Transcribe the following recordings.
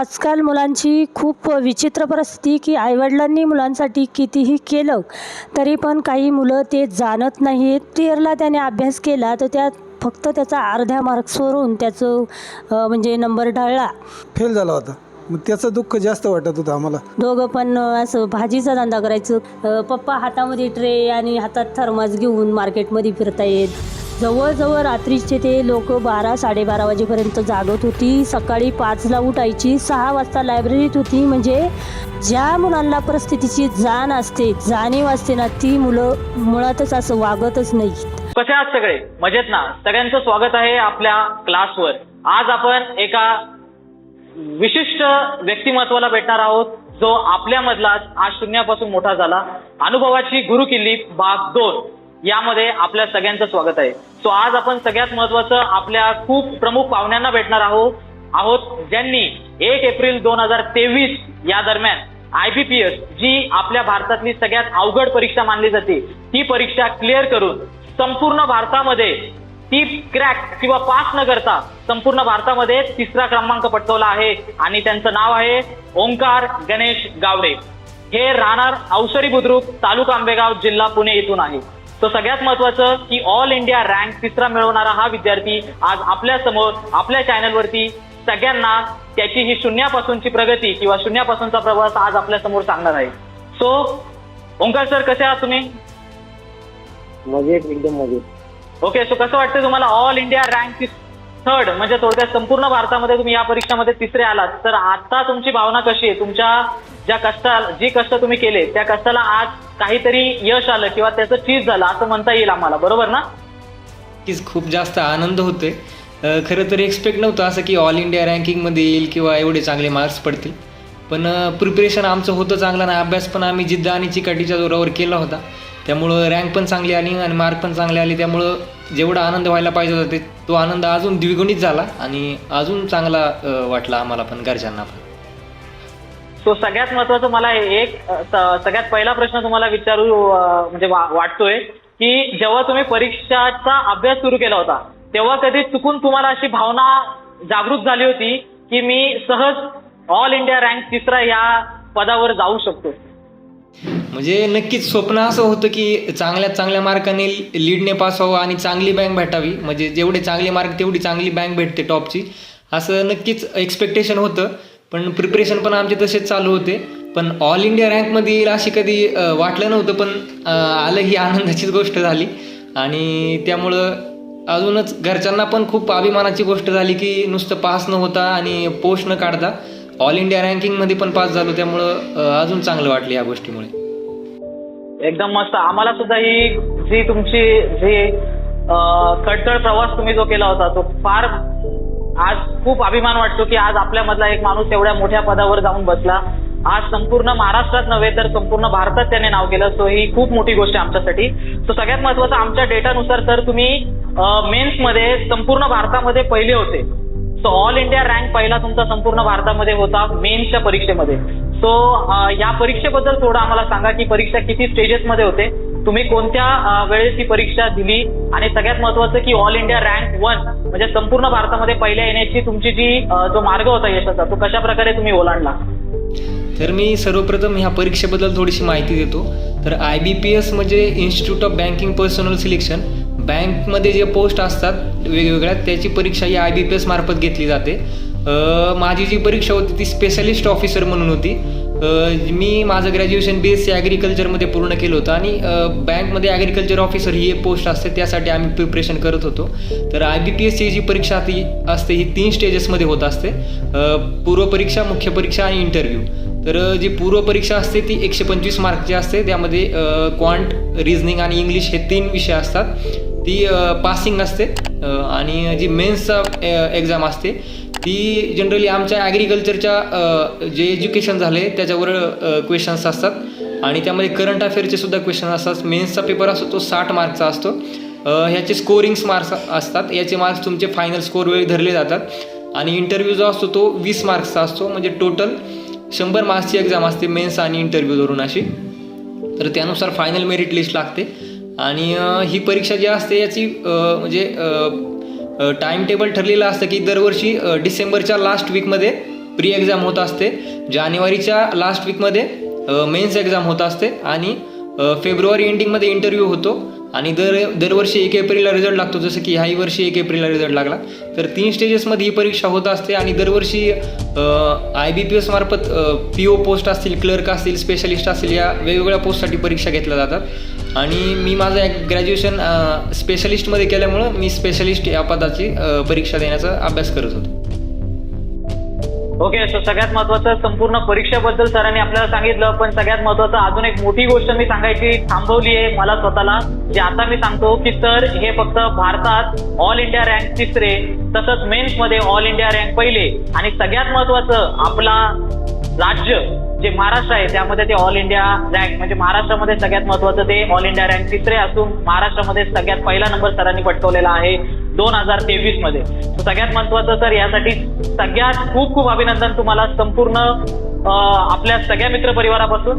आजकाल मुलांची खूप विचित्र परिस्थिती की आईवडिलांनी मुलांसाठी कितीही केलं तरी पण काही मुलं ते जाणत नाहीत. टिअरला त्याने अभ्यास केला तर त्यात फक्त त्याचा अर्ध्या मार्क्सवरून त्याचं म्हणजे नंबर ढळला. फेल झाला होता. मग त्याचं दुःख जास्त वाटत होतं आम्हाला. दोघं पण असं भाजीचा धंदा करायचं. पप्पा हातामध्ये ट्रे आणि हातात थर्मास घेऊन मार्केटमध्ये फिरतायत. जवळजवळ रात्रीचे ते लोक 12-12:30 वाजेपर्यंत जागत होती. सकाळी 5ला उठायची, 6 वाजता लायब्ररीत होती. म्हणजे ज्या मुलांना परिस्थितीची जाणीव असते ना, ती मुलं मुळातच असं वागतच नाही. कसे आहात सगळे? मजेत ना? सगळ्यांचं स्वागत आहे आपल्या क्लासवर. आज आपण एका विशिष्ट व्यक्तिमत्वाला भेटणार आहोत जो आपल्यामधलाच आज शून्यापासून मोठा झाला. अनुभवाची गुरुकिल्ली भाग 2 यामध्ये आपल्या सगळ्यांचं स्वागत आहे. सो आज आपण सगळ्यात महत्वाचं आपल्या खूप प्रमुख पाहुण्यांना भेटणार आहोत ज्यांनी 1 एप्रिल 2023 या दरम्यान IBPS जी आपल्या भारतातली सगळ्यात अवघड परीक्षा मानली जाते ती परीक्षा क्लिअर करून संपूर्ण भारतामध्ये ती क्रॅक किंवा पास न करता संपूर्ण भारतामध्ये 3रा क्रमांक पटकावला आहे आणि त्यांचं नाव आहे ओंकार गणेश गावडे. हे राहणार अवसरी बुद्रुक, तालुका आंबेगाव, जिल्हा पुणे इथून आहे. तो सगळ्यात महत्वाचं की ऑल इंडिया रँक 3रा मिळवणारा हा विद्यार्थी आज आपल्या समोर आपल्या चॅनलवरती सगळ्यांना त्याची ही शून्यापासूनची प्रगती किंवा शून्यापासूनचा प्रवास आज आपल्या समोर सांगणार आहे. सो ओंकार सर, कसे आहात तुम्ही? मजेत, एकदम मजेत. ओके. सो कसं वाटतं तुम्हाला ऑल इंडिया रँक 3rd म्हणजे थोडक्यात संपूर्ण भारतामध्ये तुम्ही या परीक्षेमध्ये 3रे आलात, तर आता तुमची भावना कशी आहे? तुमच्या जी कष्ट तुम्ही केले त्या कष्टाला आज काहीतरी यश आलं किंवा त्याचं चीज झालं असं म्हणता येईल आम्हाला, बरोबर ना? खूप जास्त आनंद होतोय. खरं तर एक्सपेक्ट नव्हतं असं की ऑल इंडिया रँकिंगमध्ये येईल किंवा एवढे चांगले मार्क्स पडतील. पण प्रिपरेशन आमचं होतं चांगलं ना, अभ्यास पण आम्ही जिद्द आणि चिकाटीच्या जोरावर केला होता. त्यामुळं रँक पण चांगली आली आणि मार्क पण चांगले आले. त्यामुळं जेवढा आनंद व्हायला पाहिजे होता तो आनंद अजून द्विगुणित झाला आणि अजून चांगला वाटला आम्हाला पण, घरच्यांना पण. सो सगळ्यात महत्वाचं मला एक सगळ्यात पहिला प्रश्न तुम्हाला विचारू म्हणजे वाटतोय की जेव्हा तुम्ही परीक्षाचा अभ्यास सुरू केला होता तेव्हा कधी चुकून तुम्हाला अशी भावना जागृत झाली होती की मी सहज ऑल इंडिया रँक 3रा या पदावर जाऊ शकतो? म्हणजे नक्कीच स्वप्न असं होतं की चांगल्या मार्काने लीडने पास व्हावं आणि चांगली बँक भेटावी. म्हणजे जेवढे चांगले मार्क तेवढी चांगली बँक भेटते टॉपची, असं नक्कीच एक्सपेक्टेशन होतं. पण प्रिपरेशन पण आमचे तसेच चालू होते. पण ऑल इंडिया रँकमध्ये येईल अशी कधी वाटलं नव्हतं, पण आलं ही आनंदाचीच गोष्ट झाली. आणि त्यामुळं अजूनच घरच्यांना पण खूप अभिमानाची गोष्ट झाली की नुसतं पास न होता आणि पोस्ट न काढता ऑल इंडिया रँकिंगमध्ये पण पास झालो. त्यामुळं अजून चांगलं वाटलं या गोष्टीमुळे. एकदम मस्त. आम्हाला सुद्धा ही जी तुमची कटकळ प्रवास तुम्ही जो केला होता तो फार आज खूप अभिमान वाटतो की आज आपल्यामधला एक माणूस एवढ्या मोठ्या पदावर जाऊन बसला. आज संपूर्ण महाराष्ट्रात नव्हे तर संपूर्ण भारतात त्याने नाव केलं. सो ही खूप मोठी गोष्ट आहे आमच्यासाठी. सो सगळ्यात महत्वाचं आमच्या डेटानुसार तर तुम्ही मेन्समध्ये संपूर्ण भारतामध्ये पहिले होते. सो ऑल इंडिया रँक पहिला तुमचा संपूर्ण भारतामध्ये होता मेन्सच्या परीक्षेमध्ये. सो या परीक्षेबद्दल थोडं आम्हाला सांगा की परीक्षा किती स्टेजेसमध्ये होते, तुम्ही कोणत्या वेळेस ही परीक्षा दिली आणि सगळ्यात महत्वाचं की ऑल इंडिया रँक 1 म्हणजे संपूर्ण भारतामध्ये पहिल्या येण्याची तुमची जो मार्ग होता यशाचा तो कशा प्रकारे तुम्ही ओलांडला? तर मी सर्वप्रथम ह्या परीक्षेबद्दल थोडीशी माहिती देतो. तर IBPS म्हणजे institute of banking personal selection. बँकमध्ये जे पोस्ट असतात वेगवेगळ्या त्याची परीक्षा ही IBPS मार्फत घेतली जाते. माझी जी परीक्षा होती ती स्पेशलिस्ट ऑफिसर म्हणून होती. मी माझं ग्रॅज्युएशन BSc ॲग्रिकल्चरमध्ये पूर्ण केलं होतं आणि बँकमध्ये ॲग्रिकल्चर ऑफिसर ही एक पोस्ट असते, त्यासाठी आम्ही प्रिपरेशन करत होतो. तर IBPSची जी परीक्षा असते ही 3 स्टेजेसमध्ये होत असते. पूर्वपरीक्षा, मुख्य परीक्षा आणि इंटरव्ह्यू. तर जी पूर्वपरीक्षा असते ती 125 मार्कची असते. त्यामध्ये क्वांट, रिझनिंग आणि इंग्लिश हे 3 विषय असतात. ती पासिंग असते. आणि जी मेन्सचा एक्झाम असते ती जनरली आमच्या ॲग्रिकल्चरच्या जे एज्युकेशन झाले त्याच्यावर क्वेश्चन्स असतात आणि त्यामध्ये करंट अफेअरचे सुद्धा क्वेश्चन असतात. मेन्सचा पेपर असतो तो 60 मार्कचा असतो. ह्याचे स्कोरिंग्स मार्क्स असतात. याचे मार्क्स तुमचे फायनल स्कोर वेळी धरले जातात. आणि इंटरव्ह्यू जो असतो तो 20 मार्क्सचा असतो. म्हणजे टोटल 100 मार्क्सची एक्झाम असते मेन्स आणि इंटरव्ह्यू धरून अशी. तर त्यानुसार फायनल मेरिट लिस्ट लागते. आणि ही परीक्षा जी असते याची म्हणजे टाईम टेबल ठरलेलं असतं की दरवर्षी डिसेंबरच्या लास्ट वीकमध्ये प्री एक्झाम होत असते. जानेवारीच्या लास्ट वीकमध्ये मेन्स एक्झाम होत असते आणि फेब्रुवारी एंडिंगमध्ये इंटरव्ह्यू होतो आणि दरवर्षी 1 एप्रिलला रिझल्ट लागतो. जसं की ह्याही वर्षी 1 एप्रिलला रिझल्ट लागला. तर 3 स्टेजेसमध्ये ही परीक्षा होत असते आणि दरवर्षी IBPS मार्फत PO पोस्ट असतील, क्लर्क असतील, स्पेशलिस्ट असतील, या वेगवेगळ्या पोस्टसाठी परीक्षा घेतल्या जातात. आणि मी माझं ग्रॅज्युएशन स्पेशलिस्टमध्ये केल्यामुळं मी स्पेशलिस्ट या पदाची परीक्षा देण्याचा अभ्यास करत होतो. ओके, सो सगळ्यात महत्वाचं संपूर्ण परीक्षेबद्दल सरांनी आपल्याला सांगितलं. पण सगळ्यात महत्वाचं अजून एक मोठी गोष्ट मी सांगायची थांबवली आहे मला स्वतःला, जे आता मी सांगतो की सर हे फक्त भारतात ऑल इंडिया रँक 3रे, तसंच मेन्समध्ये ऑल इंडिया रँक 1 आणि सगळ्यात महत्वाचं आपला राज्य जे महाराष्ट्र आहे त्यामध्ये ते ऑल इंडिया रँक, म्हणजे महाराष्ट्रामध्ये सगळ्यात महत्वाचं ते ऑल इंडिया रँक 3रे असून महाराष्ट्रामध्ये सगळ्यात पहिला नंबर सरांनी पटकवलेला आहे 2023 मध्ये. सगळ्यात महत्वाचं सर, यासाठी सगळ्यात खूप खूप अभिनंदन तुम्हाला संपूर्ण आपल्या सगळ्या मित्रपरिवारापासून.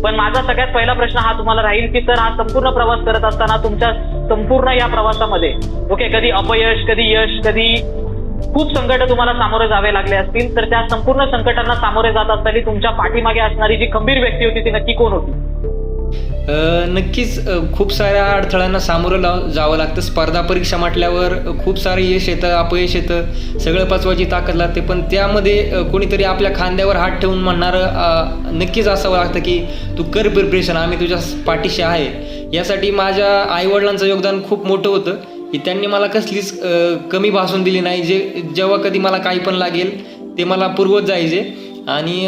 पण माझा सगळ्यात पहिला प्रश्न हा तुम्हाला राहील की सर हा संपूर्ण प्रवास करत असताना तुमच्या संपूर्ण या प्रवासामध्ये ओके कधी अपयश, कधी यश, कधी खूप संकट तुम्हाला सामोरे जावे लागले असतील, तर त्या संपूर्ण संकटांना सामोरे जात असताना तुमच्या पाठीमागे असणारी जी खंबीर व्यक्ती होती ती नक्की कोण होती? नक्कीच खूप साऱ्या अडथळ्यांना सामोरं जावं लागतं. स्पर्धा परीक्षा म्हटल्यावर खूप सारं यश येतं, अपयश येतं, सगळं पचवायची ताकद लागते. पण त्यामध्ये कोणीतरी आपल्या खांद्यावर हात ठेवून म्हणणारं नक्कीच असावं लागतं की तू कर प्रिपरेशन, आम्ही तुझ्या पाठीशी आहे. यासाठी माझ्या आईवडिलांचं योगदान खूप मोठं होतं की त्यांनी मला कसलीच कमी भासून दिली नाही. जेव्हा कधी मला काही पण लागेल ते मला पुरवत जायचे. आणि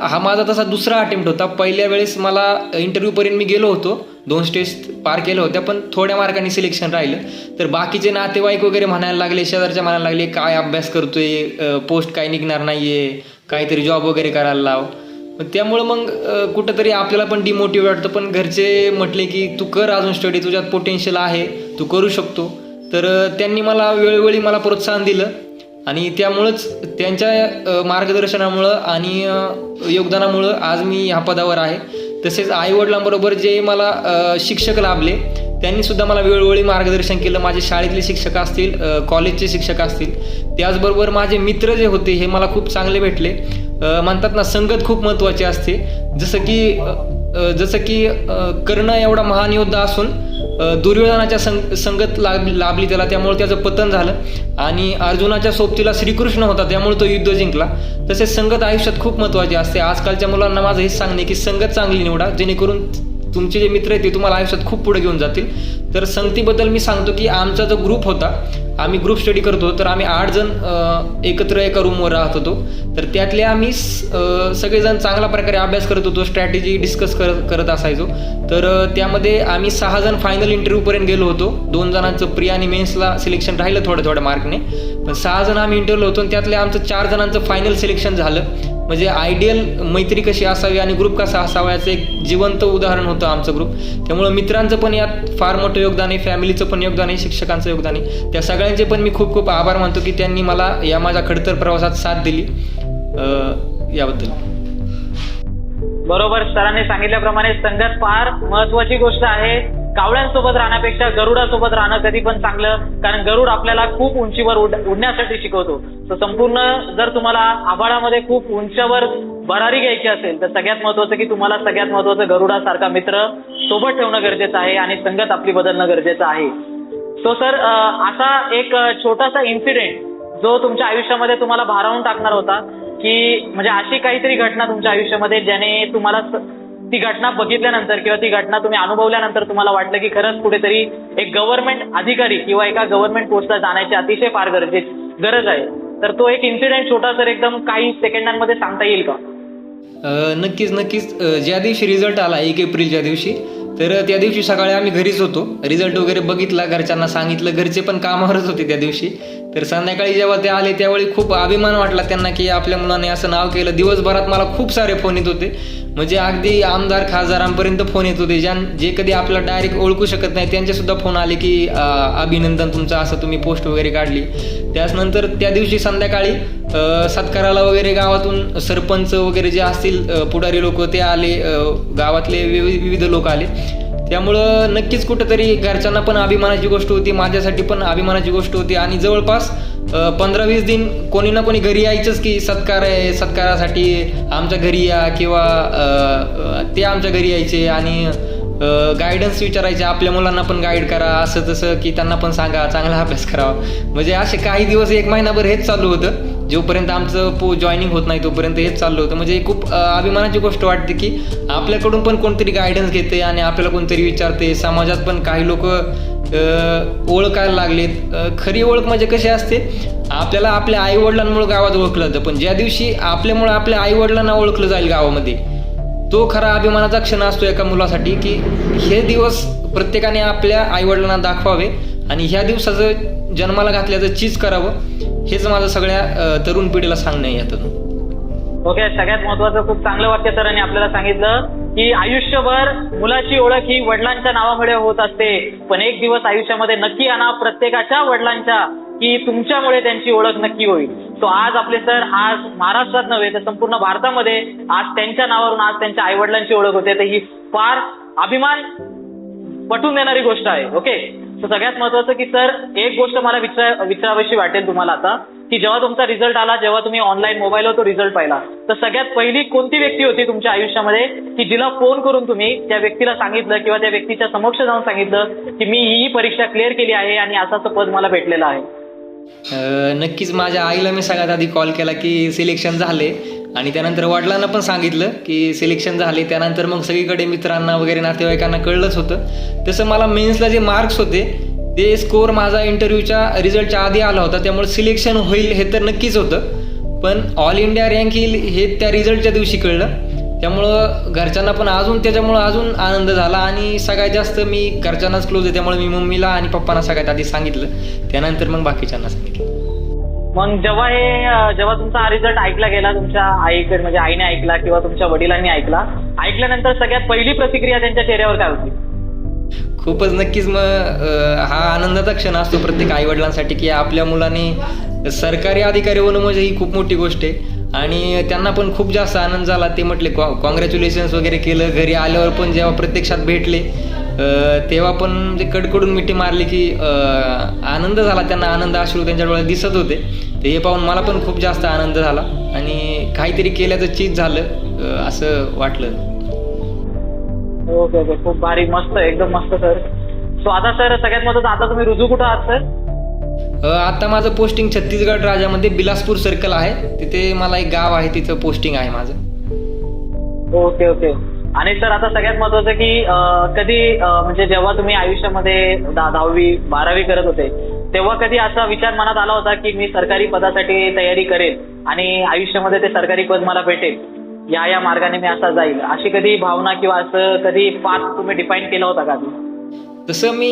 हा माझा तसा दुसरा अटेम्प्ट होता. पहिल्या वेळेस मला इंटरव्ह्यूपर्यंत मी गेलो होतो, 2 स्टेज पार केल्या होत्या, पण थोड्या मार्कांनी सिलेक्शन राहिलं. तर बाकीचे नातेवाईक वगैरे म्हणायला लागले, शेजारच्या म्हणायला लागले काय अभ्यास करतोय, पोस्ट काय निघणार नाहीये, काहीतरी जॉब वगैरे करायला लाव. त्यामुळं मग कुठंतरी आपल्याला पण डिमोटिवेट वाटतं. पण घरचे म्हटले की तू कर अजून स्टडी, तुझ्यात पोटेन्शियल आहे, तू करू शकतो. तर त्यांनी मला वेळोवेळी मला प्रोत्साहन दिलं आणि त्यामुळंच त्यांच्या मार्गदर्शनामुळं आणि योगदानामुळं आज मी ह्या पदावर आहे. तसेच आईवडिलांबरोबर जे मला शिक्षक लाभले त्यांनी सुद्धा मला वेळोवेळी मार्गदर्शन केलं. माझे शाळेतले शिक्षक असतील, कॉलेजचे शिक्षक असतील, त्याचबरोबर माझे मित्र जे होते हे मला खूप चांगले भेटले. म्हणतात ना, संगत खूप महत्त्वाची असते. जसं की कर्ण एवढा महान योद्धा असून दुर्योधनाच्या संगत लाभली त्याला, त्यामुळे त्याचं पतन झालं. आणि अर्जुनाच्या सोबतीला श्रीकृष्ण होता, त्यामुळे तो युद्ध जिंकला. तसेच संगत आयुष्यात खूप महत्त्वाची असते. आजकालच्या मुलांना माझं हेच सांगणे की संगत चांगली निवडा, जेणेकरून तुमचे जे मित्र आहेत ते तुम्हाला आयुष्यात खूप पुढे घेऊन जातील. तर संगतीबद्दल मी सांगतो की आमचा जो ग्रुप होता, आम्ही ग्रुप स्टडी करतो, तर आम्ही 8 जण एकत्र एका रूमवर राहत होतो. तर त्यातले आम्ही सगळेजण चांगल्या प्रकारे अभ्यास करत होतो, स्ट्रॅटेजी डिस्कस करत असायचो. तर त्यामध्ये आम्ही 6 जण फायनल इंटरव्ह्यूपर्यंत गेलो होतो. 2 जणांचं प्री आणि मेन्सला सिलेक्शन राहिलं थोड्या मार्कने, पण 6 जण आम्ही इंटरव्ह्यू होतो आणि त्यातले आमचं 4 जणांचं फायनल सिलेक्शन झालं. म्हणजे आयडियल मैत्री कशी असावी आणि ग्रुप कसा असावा याचं एक जिवंत उदाहरण होतं आमचं ग्रुप. त्यामुळं मित्रांचं पण यात फार मोठं योगदान आहे, फॅमिलीचं पण योगदान आहे, शिक्षकांचं योगदान आहे. त्या सगळ्यांचे पण मी खूप खूप आभार मानतो की त्यांनी मला या माझ्या खडतर प्रवासात साथ दिली. याबद्दल बरोबर, सरांनी सांगितल्याप्रमाणे संगत फार महत्वाची गोष्ट आहे. कावळ्यांसोबत राहण्यापेक्षा गरुडासोबत राहणं कधी पण चांगलं, कारण गरुड आपल्याला खूप उंचीवर उडण्यासाठी शिकवतो. तर संपूर्ण जर तुम्हाला आभाळामध्ये खूप उंचावर भरारी घ्यायची असेल तर सगळ्यात महत्वाचं की तुम्हाला सगळ्यात महत्वाचं गरुडासारखा मित्र सोबत ठेवणं गरजेचं आहे आणि संगत आपली बदलणं गरजेचं आहे. सो सर, असा एक छोटासा इन्सिडेंट जो तुमच्या आयुष्यामध्ये तुम्हाला भारावून टाकणार होता, की म्हणजे अशी काहीतरी घटना तुमच्या आयुष्यामध्ये ज्याने तुम्हाला ती घटना बघितल्यानंतर किंवा ती घटना तुम्ही अनुभवल्यानंतर तुम्हाला वाटलं की खरंच कुठेतरी एक गव्हर्नमेंट अधिकारी किंवा एका गव्हर्नमेंट पोस्टला जाण्याची अतिशय फार गरज आहे, तर तो एक इन्सिडेंट छोटा सर एकदम काही सेकंदांमध्ये सांगता येईल का? नक्कीच. ज्या दिवशी रिझल्ट आला 1 एप्रिलच्या दिवशी, तर त्या दिवशी सकाळी आम्ही घरीच होतो. रिझल्ट वगैरे बघितला, घरच्यांना सांगितलं, घरचे पण कामावरच होते त्या दिवशी. तर संध्याकाळी जेव्हा ते आले त्यावेळी खूप अभिमान वाटला त्यांना की आपल्या मुलाने असं नाव केलं. दिवसभरात मला खूप सारे फोन येत होते, म्हणजे अगदी आमदार खासदारांपर्यंत फोन येत होते. जे कधी आपल्याला डायरेक्ट ओळखू शकत नाही त्यांचे सुद्धा फोन आले की अभिनंदन तुमचं, असं तुम्ही पोस्ट वगैरे काढली. त्याचनंतर त्या दिवशी संध्याकाळी सत्काराला वगैरे गावातून सरपंच वगैरे जे असतील पुढारी लोक ते आले, गावातले विविध लोक आले. त्यामुळं नक्कीच कुठंतरी घरच्यांना पण अभिमानाची गोष्ट होती, माझ्यासाठी पण अभिमानाची गोष्ट होती. आणि जवळपास 15-20 दिन कोणी ना कोणी घरी यायचंच की सत्कार आहे, सत्कारासाठी आमच्या घरी या, किंवा ते आमच्या घरी यायचे आणि गायडन्स विचारायचे, आपल्या मुलांना पण गाईड करा, असं तसं, की त्यांना पण सांगा चांगला अभ्यास करावा. म्हणजे असे काही दिवस 1 महिनाभर हेच चालू होतं, जोपर्यंत आमचं जॉईनिंग होत नाही तोपर्यंत हेच चालू होतं. म्हणजे खूप अभिमानाची गोष्ट वाटते की आपल्याकडून पण कोणतरी गायडन्स घेते आणि आपल्याला कोणतरी विचारते. समाजात पण काही लोक ओळखायला लागलेत. खरी ओळख म्हणजे कशी असते, आपल्याला आपल्या आईवडिलांमुळे गावात ओळखलं जातं, पण ज्या दिवशी आपल्यामुळे आपल्या आईवडिलांना ओळखलं जाईल गावामध्ये, तो खरा अभिमानाचा क्षण असतो एका मुलासाठी, की हे दिवस प्रत्येकाने आपल्या आईवडिलांना दाखवावे आणि ह्या दिवसाचं जन्माला घातल्याचं चीज करावं. हेच माझं सगळ्या तरुण पिढीला सांगणं आहे यातून. ओके, सगळ्यात महत्वाचं खूप चांगलं वाक्य सरांनी आपल्याला सांगितलं की आयुष्यभर मुलाची ओळख ही वडिलांच्या नावामुळे होत असते, पण एक दिवस आयुष्यामध्ये नक्की आणा प्रत्येकाच्या वडिलांच्या, की तुमच्यामुळे त्यांची ओळख नक्की होईल. तो आज आपले सर आज महाराष्ट्रात नव्हे तर संपूर्ण भारतामध्ये आज त्यांच्या नावावरून आज त्यांच्या आई वडिलांची ओळख होते, तर ही फार अभिमान पटवून देणारी गोष्ट आहे. ओके, तर सगळ्यात महत्वाचं की सर एक गोष्ट मला विचारावीशी वाटेल तुम्हाला आता, की जेव्हा तुमचा रिझल्ट आला, जेव्हा तुम्ही ऑनलाईन मोबाईलवर तो रिझल्ट पाहिला, तर सगळ्यात पहिली कोणती व्यक्ती होती तुमच्या आयुष्यामध्ये की जिला फोन करून तुम्ही त्या व्यक्तीला सांगितलं किंवा त्या व्यक्तीच्या समक्ष जाऊन सांगितलं की मी ही परीक्षा क्लिअर केली आहे आणि असं पद मला भेटलेलं आहे? नक्कीच माझ्या आईला मी सगळ्यात आधी कॉल केला की सिलेक्शन झाले, आणि त्यानंतर वडिलांना पण सांगितलं की सिलेक्शन झाले. त्यानंतर मग सगळीकडे मित्रांना वगैरे नातेवाईकांना कळलंच होतं. तसं मला मेन्सला जे मार्क्स होते ते स्कोअर माझा इंटरव्ह्यूच्या रिझल्टच्या आधी आला होता, त्यामुळे सिलेक्शन होईल हे तर नक्कीच होतं, पण ऑल इंडिया रँक येईल हे त्या रिझल्टच्या दिवशी कळलं. त्यामुळं घरच्यांना पण त्याच्यामुळं अजून आनंद झाला, आणि सगळ्यात जास्त मी घरच्यांनाच क्लोज आहे, त्यामुळे मी मम्मीला आणि पप्पांना सगळ्यात आधी सांगितलं, त्यानंतर मग बाकीच्यांना सांगितलं. मग जेव्हा तुमचा हा रिझल्ट ऐकला गेला तुमच्या आईकडे, म्हणजे आईने ऐकला किंवा तुमच्या वडिलांनी ऐकल्यानंतर सगळ्यात पहिली प्रतिक्रिया त्यांच्या चेहऱ्यावर काय होती? खूपच नक्कीच मग हा आनंदाचा क्षण असतो प्रत्येक आईवडिलांसाठी की आपल्या मुलाने सरकारी अधिकारी होणं म्हणजे ही खूप मोठी गोष्ट आहे. आणि त्यांना पण खूप जास्त आनंद झाला. ते म्हटले कॉंग्रॅच्युलेशन्स वगैरे केलं. घरी आल्यावर पण जेव्हा प्रत्यक्षात भेटले तेव्हा पण म्हणजे कडकडून मिठी मारली की आनंद झाला त्यांना. आनंद अश्रू त्यांच्या डोळ्यात दिसत होते. ते हे पाहून मला पण खूप जास्त आनंद झाला आणि काहीतरी केल्याचं चीज झालं असं वाटलं. ओके ओके, खूप भारी, मस्त, एकदम मस्त सर. सो आता सर सगळ्यात महत्त्वाचं, आता तुम्ही रुजू कुठं आहात सर? आता माझं पोस्टिंग छत्तीसगड राज्यामध्ये बिलासपूर सर्कल आहे. तिथे मला एक गाव आहे, तिथं पोस्टिंग आहे माझं. Okay okay. आणि सर आता सगळ्यात महत्त्वाचं की कधी म्हणजे जेव्हा तुम्ही आयुष्यामध्ये 10वी 12वी करत होते तेव्हा कधी असा विचार मनात आला होता की मी सरकारी पदासाठी तयारी करेल आणि आयुष्यामध्ये ते सरकारी पद मला भेटेल, या मार्गाने मी असा जाईल, अशी कधी भावना किंवा असं कधी पाथ तुम्ही डिफाईन केला होता का? तसं मी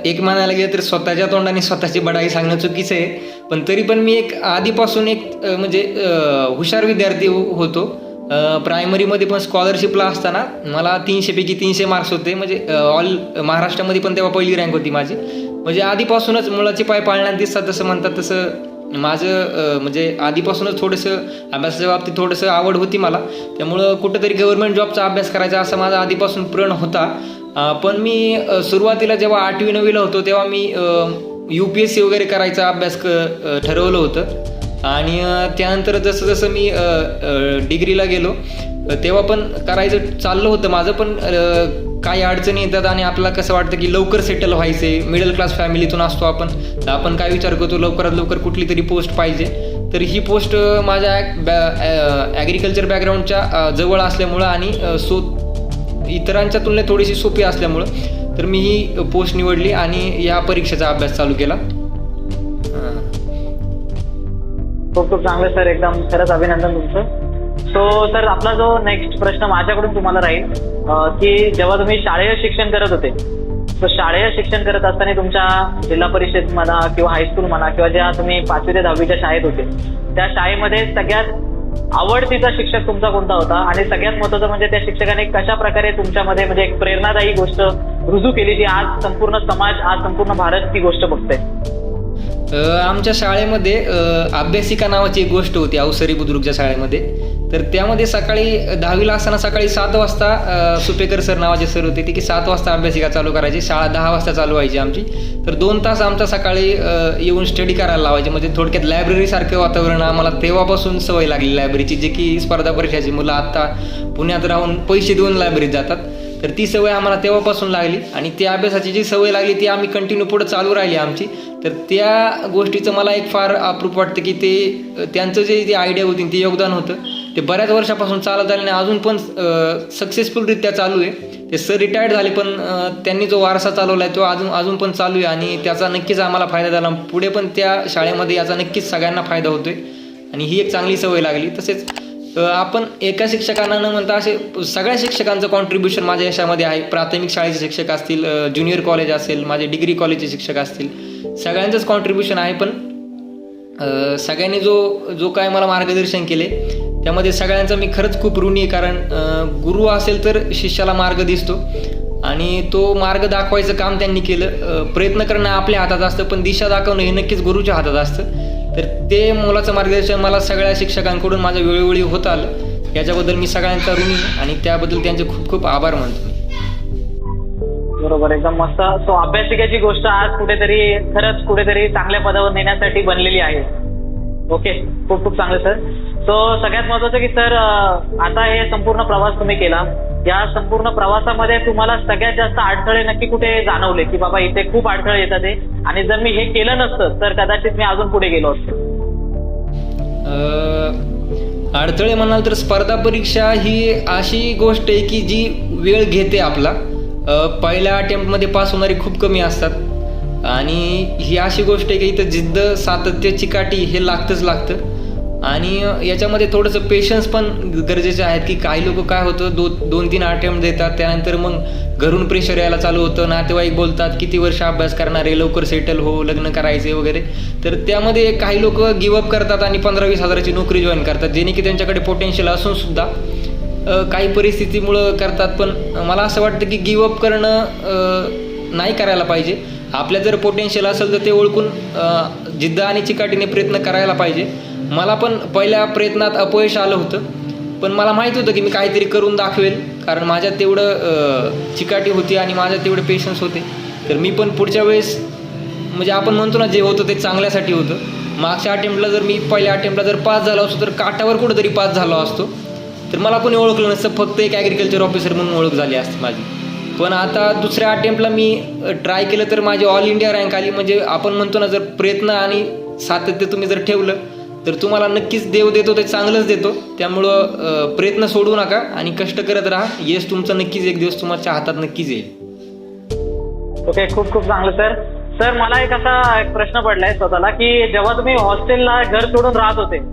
एक म्हणायला गेलं तर स्वतःच्या तोंडाने स्वतःची बढाई सांगणं चुकीचं आहे, पण तरी पण मी एक आधीपासून एक म्हणजे हुशार विद्यार्थी होतो. प्रायमरीमध्ये पण स्कॉलरशिपला असताना मला 300 पैकी 300 मार्क्स होते. म्हणजे ऑल महाराष्ट्रामध्ये पण तेव्हा पहिली रँक होती माझी. म्हणजे आधीपासूनच मुलाचे पाय पाळण्यात दिसतात तसं म्हणतात तसं माझं म्हणजे आधीपासूनच थोडंसं अभ्यासाच्या बाबतीत थोडंसं आवड होती मला. त्यामुळं कुठंतरी गव्हर्नमेंट जॉबचा अभ्यास करायचा असा माझा आधीपासून प्रण होता. पण मी सुरुवातीला जेव्हा 8वी 9वीला होतो तेव्हा मी UPSC वगैरे करायचा अभ्यास ठरवलं होतं. आणि त्यानंतर जसं जसं मी डिग्रीला गेलो तेव्हा पण करायचं चाललं होतं माझं. पण काही अडचणी येतात आणि आपल्याला कसं वाटतं की लवकर सेटल व्हायचे. मिडल क्लास फॅमिलीतून असतो आपण काय विचार करतो लवकरात लवकर कुठली तरी पोस्ट पाहिजे. तर ही पोस्ट माझ्या ॲग्रिकल्चर बॅकग्राऊंडच्या जवळ असल्यामुळं आणि इतरांच्या तुलनेत थोडीशी सोपी असल्यामुळं तर मी ही पोस्ट निवडली आणि या परीक्षेचा अभ्यास चालू केला. खूप खूप चांगलं सर, एकदम खरंच अभिनंदन तुमचं. सो सर आपला जो नेक्स्ट प्रश्न माझ्याकडून तुम्हाला राहील की जेव्हा तुम्ही शालेय शिक्षण करत होते तर शालेय शिक्षण करत असताना तुमच्या जिल्हा परिषद म्हणा किंवा हायस्कूल म्हणा किंवा ज्या तुम्ही 5वी ते 10वीच्या शाळेत होते त्या शाळेमध्ये सगळ्यात आवडतीचा शिक्षक तुमचा कोणता होता? आणि सगळ्यात महत्त्वाचं म्हणजे त्या शिक्षकाने कशा प्रकारे तुमच्यामध्ये म्हणजे एक प्रेरणादायी गोष्ट रुजू केली जी आज संपूर्ण समाज, आज संपूर्ण भारत ती गोष्ट बघतंय? आमच्या शाळेमध्ये अभ्यासिका नावाची एक गोष्ट होती अवसरी बुद्रुकच्या शाळेमध्ये. तर त्यामध्ये सकाळी 10वीला असताना सकाळी 7 वाजता सुपेकर सर नावाचे सर होते ते की 7 वाजता अभ्यासिका चालू करायची. शाळा 10 वाजता चालू व्हायची आमची. तर 2 तास आमचा सकाळी येऊन स्टडी करायला लावायचे. म्हणजे थोडक्यात लायब्ररीसारखं वातावरण आम्हाला तेव्हापासून सवय लागली लायब्ररीची, जे की स्पर्धा परीक्षाची मुलं आत्ता पुण्यात राहून पैसे देऊन लायब्ररीत जातात. तर ती सवय आम्हाला तेव्हापासून लागली आणि त्या अभ्यासाची जी सवय लागली ती आम्ही कंटिन्यू पुढे चालू राहिली आमची. तर त्या गोष्टीचं मला एक फार अप्रूप वाटतं की ते त्यांचं जे आयडिया होती ते योगदान होतं ते बऱ्याच वर्षापासून चालत आले आणि अजून पण सक्सेसफुलरित्या चालू आहे. ते सर रिटायर्ड झाले पण त्यांनी जो वारसा चालवला आहे तो अजून पण चालू आहे आणि त्याचा नक्कीच आम्हाला फायदा झाला. पुढे पण त्या शाळेमध्ये याचा नक्कीच सगळ्यांना फायदा होतोय आणि ही एक चांगली सवय लागली. तसेच आपण एका शिक्षकांना न म्हणता असे सगळ्या शिक्षकांचं कॉन्ट्रीब्युशन माझ्या यशामध्ये आहे. प्राथमिक शाळेचे शिक्षक असतील, ज्युनियर कॉलेज असेल, माझे डिग्री कॉलेजचे शिक्षक असतील, सगळ्यांचंच कॉन्ट्रीब्युशन आहे. पण सगळ्यांनी जो काय मला मार्गदर्शन केले त्यामध्ये सगळ्यांचं मी खरंच खूप ऋणी आहे. कारण गुरु असेल तर शिष्याला मार्ग दिसतो आणि तो मार्ग दाखवायचं काम त्यांनी केलं. प्रयत्न करणं आपल्या हातात असतं पण दिशा दाखवणं हे नक्कीच गुरुच्या हातात असतं. तर ते मुलाचं मार्गदर्शन मला सगळ्या शिक्षकांकडून माझ्या वेळोवेळी होत आलं. याच्याबद्दल मी सगळ्यांचा ऋणी आणि त्याबद्दल त्यांचे खूप खूप आभार मानतो. बरोबर, एकदम मस्त. सो अभ्यासिकेची गोष्ट आज कुठेतरी चांगल्या पदावर नेण्यासाठी बनलेली आहे. ओके, खूप खूप चांगलं सर. सो सगळ्यात महत्त्वाचं की सर आता हे संपूर्ण प्रवास तुम्ही केला, या संपूर्ण प्रवासामध्ये तुम्हाला सगळ्यात जास्त अडथळे नक्की कुठे जाणवले की बाबा इथे खूप अडथळे येतात आहे आणि जर मी हे केलं नसतं तर कदाचित मी अजून पुढे गेलो असतो? अडथळे म्हणाल तर स्पर्धा परीक्षा ही अशी गोष्ट आहे की जी वेळ घेते आपला. पहिल्या अटेम्प्टमध्ये पास होणारे खूप कमी असतात आणि ही अशी गोष्ट आहे की इथं जिद्द, सातत्य, चिकाटी हे लागतं आणि याच्यामध्ये थोडंसं पेशन्स पण गरजेचे आहेत. की काही लोक काय होतं 2-3 अटेम्प्ट देतात त्यानंतर मग घरून प्रेशर यायला चालू होतं, नातेवाईक बोलतात किती वर्ष अभ्यास करणार आहे, लवकर सेटल हो, लग्न करायचे वगैरे. तर त्यामध्ये काही लोक गिवअप करतात आणि 15-20 हजाराची नोकरी जॉईन करतात, जेणे की त्यांच्याकडे पोटेन्शियल असून सुद्धा काही परिस्थितीमुळं करतात. पण मला असं वाटतं की गिवअप करणं नाही करायला पाहिजे. आपल्या जर पोटेन्शियल असेल तर ते ओळखून जिद्द आणि चिकाटीने प्रयत्न करायला पाहिजे. मला पण पहिल्या प्रयत्नात अपयश आलं होतं पण मला माहीत होतं की मी काहीतरी करून दाखवेल, कारण माझ्यात तेवढं चिकाटी होती आणि माझ्यात तेवढे पेशन्स होते. तर मी पण पुढच्या वेळेस म्हणजे आपण म्हणतो ना जे होतं ते चांगल्यासाठी होतं. मागच्या अटेम्प्टला जर मी पहिल्या अटेम्प्टला जर पास झालो असतो तर काठावर कुठंतरी पास झालो असतो तर मला कोणी ओळखलं नसतं, फक्त एक ॲग्रिकल्चर ऑफिसर म्हणून ओळख झाली असती माझी. पण आता दुसऱ्या अटेम्प्टला मी ट्राय केलं तर माझी ऑल इंडिया रँक आली. म्हणजे आपण म्हणतो ना जर प्रयत्न आणि सातत्य तुम्ही जर ठेवलं तर तुम्हाला नक्कीच देव देतो ते चांगलंच देतो. त्यामुळं प्रयत्न सोडू नका आणि कष्ट करत राहा. यश तुमचं नक्कीच एक दिवस तुमच्या हातात नक्कीच येईल. ओके, खूप खूप चांगलं सर. सर मला एक प्रश्न पडलाय स्वतःला की जेव्हा तुम्ही हॉस्टेलला घर सोडून राहत होते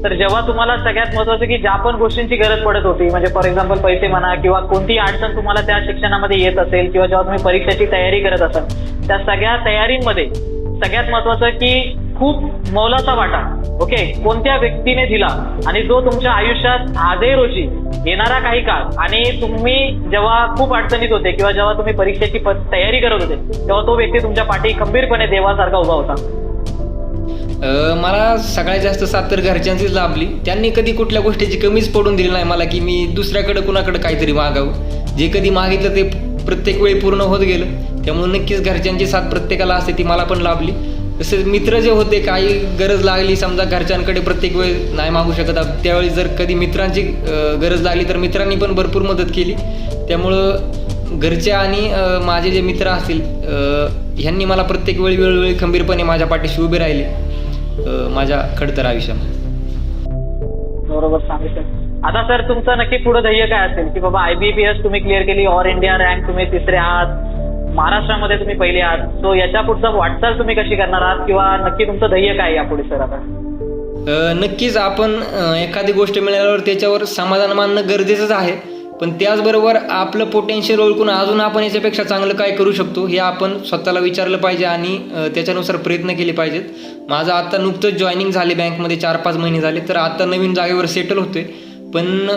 तर जेव्हा तुम्हाला सगळ्यात महत्त्वाचं की ज्या पण गोष्टींची गरज पडत होती, म्हणजे फॉर एक्झाम्पल पैसे म्हणा किंवा कोणतीही अडचण तुम्हाला त्या शिक्षणामध्ये येत असेल किंवा जेव्हा तुम्ही परीक्षेची तयारी करत असाल, त्या सगळ्या तयारींमध्ये सगळ्यात महत्त्वाचं की खूप मोलाचा वाटा ओके कोणत्या व्यक्तीने दिला आणि जो तुमच्या आयुष्यात आजही रोजी येणारा काही काळ आणि तुम्ही जेव्हा खूप अडचणीत होते किंवा जेव्हा तुम्ही परीक्षेची तयारी करत होते तेव्हा तो व्यक्ती तुमच्या पाठी खंबीरपणे देवासारखा उभा होता? मला सगळ्यात जास्त साथ तर घरच्यांचीच लाभली. त्यांनी कधी कुठल्या गोष्टीची कमीच पडून दिली नाही मला की मी दुसऱ्याकडे कुणाकडे काहीतरी मागावं. जे कधी मागितलं ते प्रत्येक वेळी पूर्ण होत गेलं. त्यामुळे नक्कीच घरच्यांची साथ प्रत्येकाला असते, ती मला पण लाभली. तसेच मित्र जे होते, काही गरज लागली समजा घरच्यांकडे प्रत्येक वेळ नाही मागू शकत, त्यावेळी जर कधी मित्रांची गरज लागली तर मित्रांनी पण भरपूर मदत केली. त्यामुळं घरचे आणि माझे जे मित्र असतील ह्यांनी मला प्रत्येक वेळोवेळी खंबीरपणे माझ्या पाठीशी उभे राहिले माझ्या खडतर आयुष्यामध्ये. बरोबर सांगितलं. आता सर तुमचं नक्की पुढे ध्येय काय असेल की बाबा IBPS तुम्ही क्लिअर केली, ऑल इंडिया रँक तुम्ही 3रे आहात, महाराष्ट्रामध्ये तुम्ही पहिले आहात, सो याच्या पुढचं वाटचाल तुम्ही कशी करणार आहात किंवा नक्की तुमचं ध्येय काय यापुढे सर? आता नक्कीच आपण एखादी गोष्ट मिळाल्यावर त्याच्यावर समाधान मानणं गरजेचंच आहे, पण त्याचबरोबर आपलं पोटेन्शियल ओळखून अजून आपण याच्यापेक्षा चांगलं काय करू शकतो हे आपण स्वतःला विचारलं पाहिजे आणि त्याच्यानुसार प्रयत्न केले पाहिजेत. माझं आता नुकतंच जॉईनिंग झाले बँकमध्ये, 4-5 महिने झाले, तर आता नवीन जागेवर सेटल होतोय. पण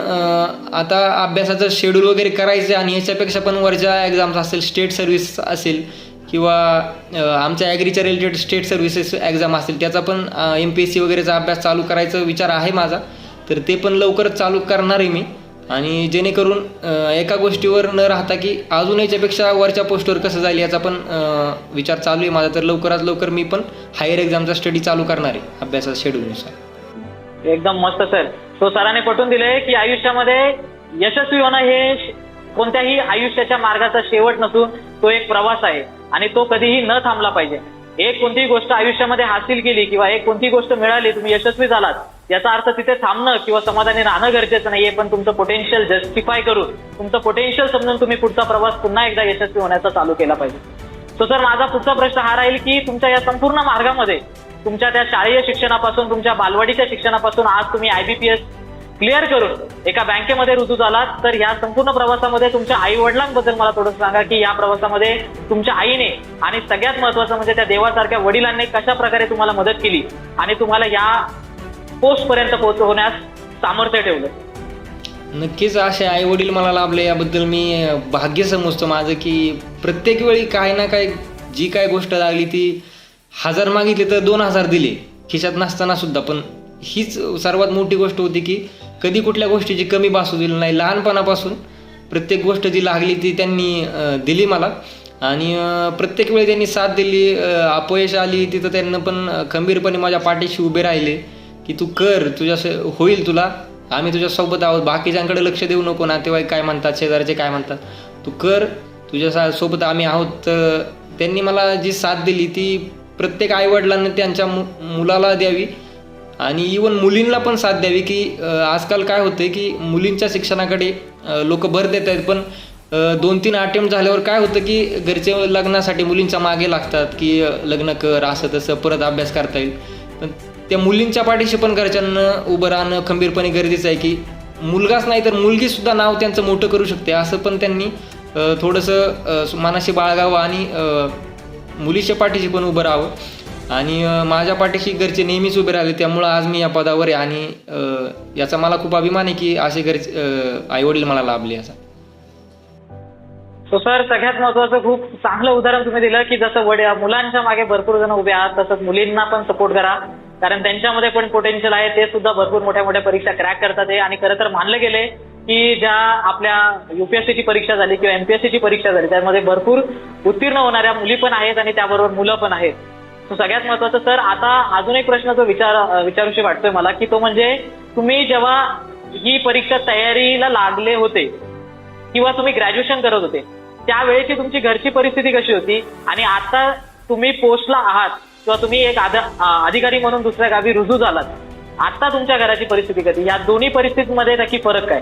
आता अभ्यासाचं शेड्यूल वगैरे करायचं आणि याच्यापेक्षा पण वरच्या एक्झाम्स असेल, स्टेट सर्व्हिस असेल किंवा आमच्या ॲग्रीच्या रिलेटेड स्टेट सर्व्हिसेस एक्झाम असतील त्याचा पण MPSC वगैरेचा अभ्यास चालू करायचा विचार आहे माझा. तर ते पण लवकरच चालू करणार आहे मी. आणि जेणेकरून एका गोष्टीवर न राहता की अजून याच्यापेक्षा वरच्या पोस्टवर कसं जाईल याचा पण विचार चालू आहे माझा. तर लवकरात लवकर मी पण हायर एक्झामचा स्टडी चालू करणार आहे अभ्यासाच्या शेड्यूलनुसार. एकदम मस्त सर. तो सरांनी पटवून दिले की आयुष्यामध्ये यशस्वी होणं हे कोणत्याही आयुष्याच्या मार्गाचा शेवट नसून तो एक प्रवास आहे आणि तो कधीही न थांबला पाहिजे. एक कोणतीही गोष्ट आयुष्यामध्ये हासिल केली किंवा एक कोणतीही गोष्ट मिळाली, तुम्ही यशस्वी झालात, याचा अर्थ तिथे थांबणं किंवा समाधानी राहणं गरजेचं नाहीये, पण तुमचं पोटेन्शियल जस्टिफाय करून तुमचं पोटेन्शियल समजून तुम्ही पुढचा प्रवास पुन्हा एकदा यशस्वी होण्याचा चालू केला पाहिजे. सो सर, माझा पुढचा प्रश्न हा राहील की तुमच्या या संपूर्ण मार्गामध्ये तुमच्या त्या शालेय शिक्षणापासून तुमच्या बालवाडीच्या शिक्षणापासून आज तुम्ही IBPS क्लिअर करून एका बँकेमध्ये रुजू झालात, तर या संपूर्ण प्रवासामध्ये तुमच्या आई वडिलांबद्दल मला थोडं सांगा की या प्रवासामध्ये तुमच्या आईने आणि सगळ्यात महत्वाचं म्हणजे त्या देवासारख्या वडिलांनी कशा प्रकारे तुम्हाला मदत केली आणि तुम्हाला या पोस्ट पर्यंत पोहोचवण्यास सामर्थ्य ठेवलं. नक्कीच असे आई वडील मला लाभले याबद्दल मी भाग्य समजतो माझं, की प्रत्येक वेळी काही ना काही जी काय गोष्ट लागली ती 1000 मागितले तर 2000 दिले खिशात नसताना सुद्धा. पण हीच सर्वात मोठी गोष्ट होती की कधी कुठल्या गोष्टीची कमी भासू दिली नाही. लहानपणापासून प्रत्येक गोष्ट जी लागली ती त्यांनी दिली मला आणि प्रत्येक वेळी त्यांनी साथ दिली. अपयश आली तिथं त्यांना पण खंबीरपणे माझ्या पाठीशी उभे राहिले की तू कर, तुझ्या होईल, तुला आम्ही तुझ्या सोबत आहोत, बाकीच्यांकडे लक्ष देऊ नको, नातेवाईक काय म्हणतात, शेजारचे काय म्हणतात, तू कर, तुझ्या सोबत आम्ही आहोत. तर त्यांनी मला जी साथ दिली ती प्रत्येक आईवडिलांनी त्यांच्या मुलाला द्यावी आणि इवन मुलींना पण साथ द्यावी. की आजकाल काय होतंय की मुलींच्या शिक्षणाकडे लोक भर देत आहेत, पण 2-3 अटेम्प्ट झाल्यावर काय होतं की घरचे लग्नासाठी मुलींच्या मागे लागतात की लग्न कर, असं तसं, परत अभ्यास करता येईल. पण त्या मुलींच्या पाठीशी पण घरच्यांना उभं राहणं खंबीरपणे गरजेचं आहे की मुलगाच नाही तर मुलगीसुद्धा नाव त्यांचं मोठं करू शकते, असं पण त्यांनी थोडंसं मनाशी बाळगावं आणि मुलीच्या पाठीशी पण उभं राहावं. आणि माझ्या पाठीशी घरचे नेहमीच उभे राहिले, त्यामुळं आज मी या पदावर आहे आणि याचा मला खूप अभिमान आहे की असे घरचे आईवडील मला लाभले याचा. सो सर, सगळ्यात महत्वाचं खूप चांगलं उदाहरण तुम्ही दिलं की जसं मुलांच्या मागे भरपूर जण उभे आहात तसंच मुलींना पण सपोर्ट करा, कारण त्यांच्यामध्ये पण पोटेन्शियल आहे. ते सुद्धा भरपूर मोठ्या मोठ्या परीक्षा क्रॅक करतात आहे आणि खरं तर मानलं गेले की ज्या आपल्या UPSCची परीक्षा झाली किंवा MPSCची परीक्षा झाली त्यामध्ये भरपूर उत्तीर्ण होणाऱ्या मुली पण आहेत आणि त्याबरोबर मुलं पण आहेत. सो सगळ्यात महत्वाचं सर, आता अजून एक प्रश्न जो विचारूशी वाटतोय मला की तो म्हणजे तुम्ही जेव्हा ही परीक्षा तयारीला लागले होते किंवा तुम्ही ग्रॅज्युएशन करत होते त्यावेळेची तुमची घरची परिस्थिती कशी होती आणि आता तुम्ही पोस्टला आहात किंवा तुम्ही एक अधिकारी म्हणून दुसऱ्या गावी रुजू झालात, आता तुमच्या घराची परिस्थिती कशी, या दोन्ही परिस्थितीमध्ये नक्की फरक काय?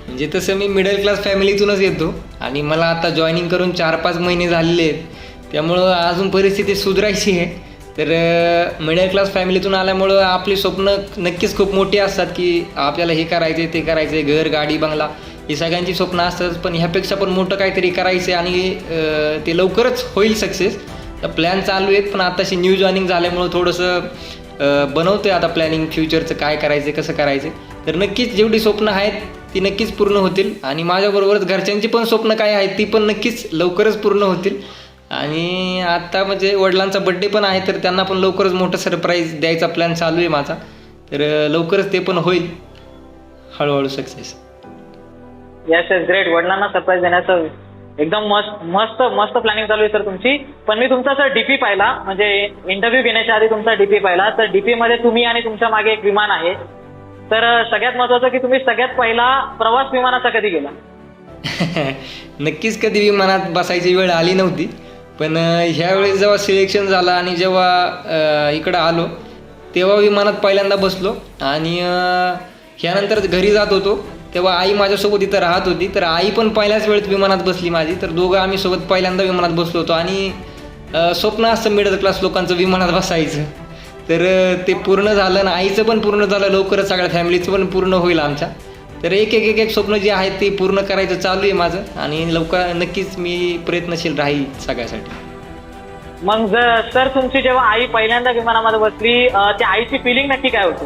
म्हणजे तसं मी मिडल क्लास फॅमिलीतूनच येतो आणि मला आता जॉईनिंग करून 4-5 महिने झालेले आहेत, त्यामुळं अजून परिस्थिती सुधारायची आहे. तर मिडल क्लास फॅमिलीतून आल्यामुळं आपली स्वप्न नक्कीच खूप मोठी असतात की आपल्याला हे करायचे, ते करायचे, घर, गाडी, बंगला, ही सगळ्यांची स्वप्न असतात. पण ह्यापेक्षा पण मोठं काहीतरी करायचं आणि ते लवकरच होईल सक्सेस. तर प्लॅन चालू आहेत, पण आताशी न्यू जॉईनिंग झाल्यामुळं थोडंसं बनवतोय आता प्लॅनिंग फ्युचरचं, काय करायचं, कसं करायचं. तर नक्कीच जेवढी स्वप्न आहेत ती नक्कीच पूर्ण होतील आणि माझ्याबरोबरच घरच्यांची पण स्वप्न काय आहेत ती पण नक्कीच लवकरच पूर्ण होतील. आणि आता म्हणजे वडिलांचा बड्डे पण आहे, तर त्यांना पण लवकरच मोठं सरप्राईज द्यायचा प्लॅन चालू आहे माझा. तर लवकरच ते पण होईल हळूहळू सक्सेस. Yes yes, great. वडिलांना सरप्राईज देण्याचं एकदम मस्त मस्त प्लॅनिंग चालू आहे सर तुमची. पण मी तुमचा सर DP पाहिला, म्हणजे इंटरव्ह्यू घेण्याच्या आधी तुमचा DP पाहिला, तर DP मध्ये तुम्ही आणि तुमच्या मागे एक विमान आहे. तर सगळ्यात महत्वाचं की तुम्ही सगळ्यात पहिला प्रवास विमानाचा कधी गेला? नक्कीच कधी विमानात बसायची वेळ आली नव्हती, पण ह्यावेळेस जेव्हा सिलेक्शन झालं आणि जेव्हा इकडं आलो तेव्हा विमानात पहिल्यांदा बसलो आणि ह्यानंतर घरी जात होतो तेव्हा आई माझ्यासोबत इथं राहत होती, तर आई पण पहिल्याच वेळेत विमानात बसली माझी. तर दोघं आम्ही सोबत पहिल्यांदा विमानात बसलो होतो आणि स्वप्न असतं मिडल क्लास लोकांचं विमानात बसायचं, तर ते पूर्ण झालं ना, आईचं पण पूर्ण झालं, लवकरच सगळ्या फॅमिलीचं पण पूर्ण होईल आमच्या. तर एक स्वप्न जे आहेत ते पूर्ण करायचं चालू आहे माझं आणि लवकर नक्कीच मी प्रयत्नशील राहील सगळ्यासाठी. मग सर तुमची जेव्हा आई पहिल्यांदा विमानामध्ये बसली त्या आईची फिलिंग नक्की काय होती?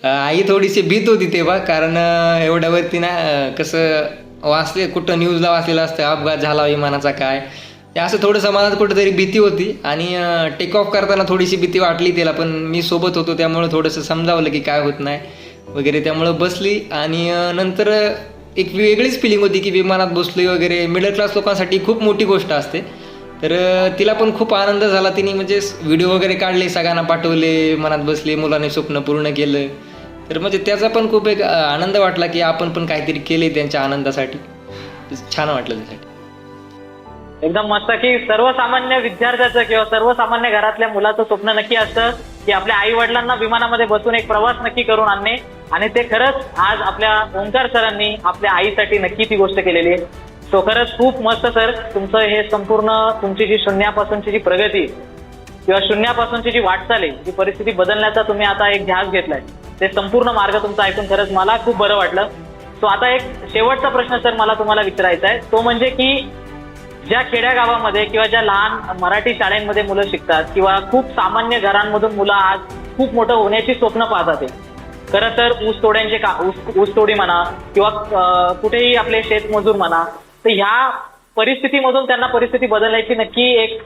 आई थोडीशी भीत होती तेव्हा, कारण एवढ्यावरती ना कसं वाचले, कुठं न्यूजला वाचलेलं असतं अपघात झाला विमानाचा काय, ते असं थोडंसं मनात कुठंतरी भीती होती आणि टेक ऑफ करताना थोडीशी भीती वाटली त्याला, पण मी सोबत होतो त्यामुळं थोडंसं समजावलं की काय होत नाही वगैरे, त्यामुळं बसली. आणि नंतर एक वेगळीच फिलिंग होती की विमानात बसली वगैरे. मिडल क्लास लोकांसाठी खूप मोठी गोष्ट असते. तर तिला पण खूप आनंद झाला. तिने म्हणजे व्हिडिओ वगैरे काढले, सगळ्यांना पाठवले, मनात बसले, मुलाने स्वप्न पूर्ण केलं. तर म्हणजे त्याचा पण खूप एक आनंद वाटला की आपण पण काहीतरी केले त्यांच्या आनंदासाठी. छान वाटलं त्यासाठी. एकदम मस्त की सर्वसामान्य विद्यार्थ्याचं किंवा सर्वसामान्य घरातल्या मुलाचं स्वप्न नक्की असतं की आपल्या आई वडिलांना विमानामध्ये बसून एक प्रवास नक्की करून आणणे, आणि ते खरंच आज आपल्या ओंकार सरांनी आपल्या आईसाठी नक्की ती गोष्ट केलेली आहे. सो खरंच खूप मस्त सर, तुमचं हे संपूर्ण तुमची जी शून्यापासूनची जी प्रगती किंवा शून्यापासूनची जी वाटचाल आहे, जी परिस्थिती बदलण्याचा तुम्ही आता एक ध्यास घेतलाय, ते संपूर्ण मार्ग तुमचा ऐकून खरंच मला खूप बरं वाटलं. सो आता एक शेवटचा प्रश्न सर मला तुम्हाला विचारायचा आहे, तो म्हणजे की ज्या खेड्यागावामध्ये किंवा ज्या लहान मराठी शाळांमध्ये मुलं शिकतात किंवा खूप सामान्य घरांमधून मुलं आज खूप मोठं होण्याची स्वप्न पाहतात. खरं तर ऊसतोडी म्हणा किंवा कुठेही आपले शेतमजूर म्हणा, तर ह्या परिस्थितीमधून त्यांना परिस्थिती बदलण्याची नक्की एक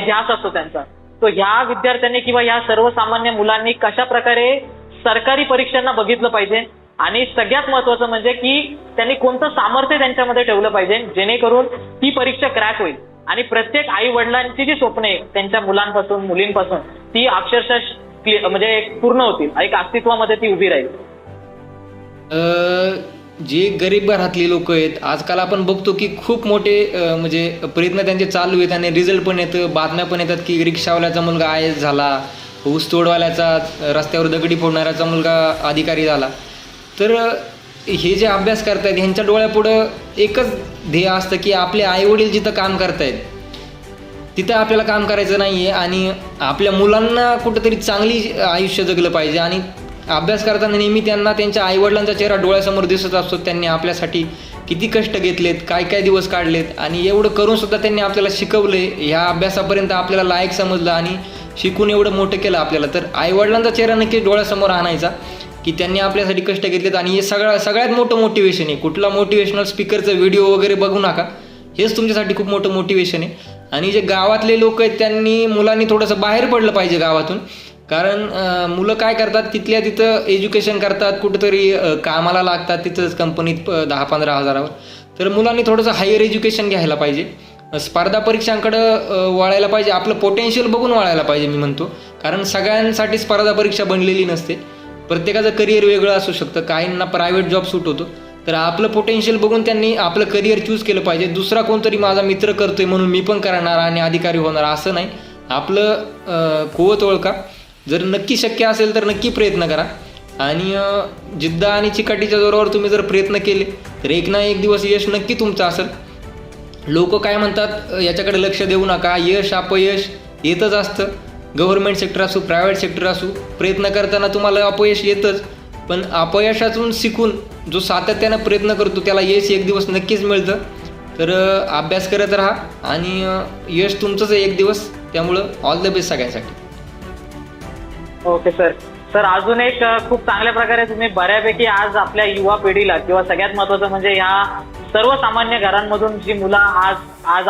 ध्यास असतो त्यांचा. तो ह्या विद्यार्थ्यांनी किंवा ह्या सर्वसामान्य मुलांनी कशा प्रकारे सरकारी परीक्षांना बघितलं पाहिजे, आणि सगळ्यात महत्वाचं म्हणजे की त्यांनी कोणतं सामर्थ्य त्यांच्यामध्ये ठेवलं पाहिजे जेणेकरून ती परीक्षा क्रॅक होईल आणि प्रत्येक आई वडिलांची जी स्वप्न आहे त्यांच्या मुलांपासून मुलींपासून ती अक्षरशः म्हणजे पूर्ण होतील, एक अस्तित्वामध्ये ती उभी राहील. जे गरीब घरातली लोक आहेत आजकाल आपण बघतो की खूप मोठे म्हणजे प्रयत्न त्यांचे चालू आहेत आणि रिझल्ट पण येतं, बातम्या पण येतात की रिक्षावाल्याचा मुलगा IAS झाला, ऊस तोडवाल्याचा, रस्त्यावर दगडी फोडणाऱ्याचा मुलगा अधिकारी झाला. तर हे जे अभ्यास करतायत ह्यांच्या डोळ्यापुढं एकच ध्येय असतं की आपले आईवडील जिथं काम करतायत तिथं आपल्याला काम करायचं नाही आहे आणि आपल्या मुलांना कुठंतरी चांगली आयुष्य जगलं पाहिजे. आणि अभ्यास करताना नेहमी त्यांना त्यांच्या आईवडिलांचा चेहरा डोळ्यासमोर दिसत असतो. त्यांनी आपल्यासाठी किती कष्ट घेतलेत, काय काय दिवस काढलेत, आणि एवढं करूनसुद्धा त्यांनी आपल्याला शिकवले, ह्या अभ्यासापर्यंत आपल्याला लायक समजलं आणि शिकून एवढं मोठं केलं आपल्याला. तर आईवडिलांचा चेहरा नक्की डोळ्यासमोर आणायचा की त्यांनी आपल्यासाठी कष्ट घेतलेत. आणि हे सगळ्यात मोठं मोटिवेशन आहे. कुठला मोटिवेशनल स्पीकरचा व्हिडिओ वगैरे बघू नका, हेच तुमच्यासाठी खूप मोठं मोटिवेशन आहे. आणि जे गावातले लोक आहेत मुलांनी थोडंसं बाहेर पडलं पाहिजे गावातून. कारण मुलं काय करतात, तिथल्या तिथं एज्युकेशन करतात, कुठंतरी कामाला लागतात तिथंच कंपनीत 10-15 हजारावर. तर मुलांनी थोडंसं हायर एज्युकेशन घ्यायला पाहिजे, स्पर्धा परीक्षांकडं वळायला पाहिजे, आपलं पोटेन्शियल बघून वळायला पाहिजे मी म्हणतो. कारण सगळ्यांसाठी स्पर्धा परीक्षा बनलेली नसते, प्रत्येकाचं करिअर वेगळं असू शकतं, काहींना प्रायव्हेट जॉब सूट होतो. तर आपलं पोटेन्शियल बघून त्यांनी आपलं करिअर चूज केलं पाहिजे. दुसरा कोणतरी माझा मित्र करतोय म्हणून मी पण करणार आणि अधिकारी होणार असं नाही. आपलं कुवत ओळखा, जर नक्की शक्य असेल तर नक्की प्रयत्न करा आणि जिद्द आणि चिकाटीच्या जोरावर तुम्ही जर प्रयत्न केले तर एक ना एक दिवस यश नक्की तुमचं असेल. लोक काय म्हणतात याच्याकडे लक्ष देऊ नका, यश अपयश येतच असतं. गव्हर्नमेंट सेक्टर असो, प्रायव्हेट सेक्टर असो, प्रयत्न करताना तुम्हाला अपयश येतच, पण अपयशातून शिकून जो सातत्यानं प्रयत्न करतो त्याला यश एक दिवस नक्कीच मिळतं. तर अभ्यास करत राहा आणि यश तुमचंच आहे एक दिवस. त्यामुळं ऑल द बेस्ट सगळ्यांसाठी. ओके सर, अजून एक खूप चांगल्या प्रकारे तुम्ही बऱ्यापैकी आज आपल्या युवा पिढीला किंवा सगळ्यात महत्वाचं म्हणजे ह्या सर्वसामान्य घरांमधून जी मुलं आज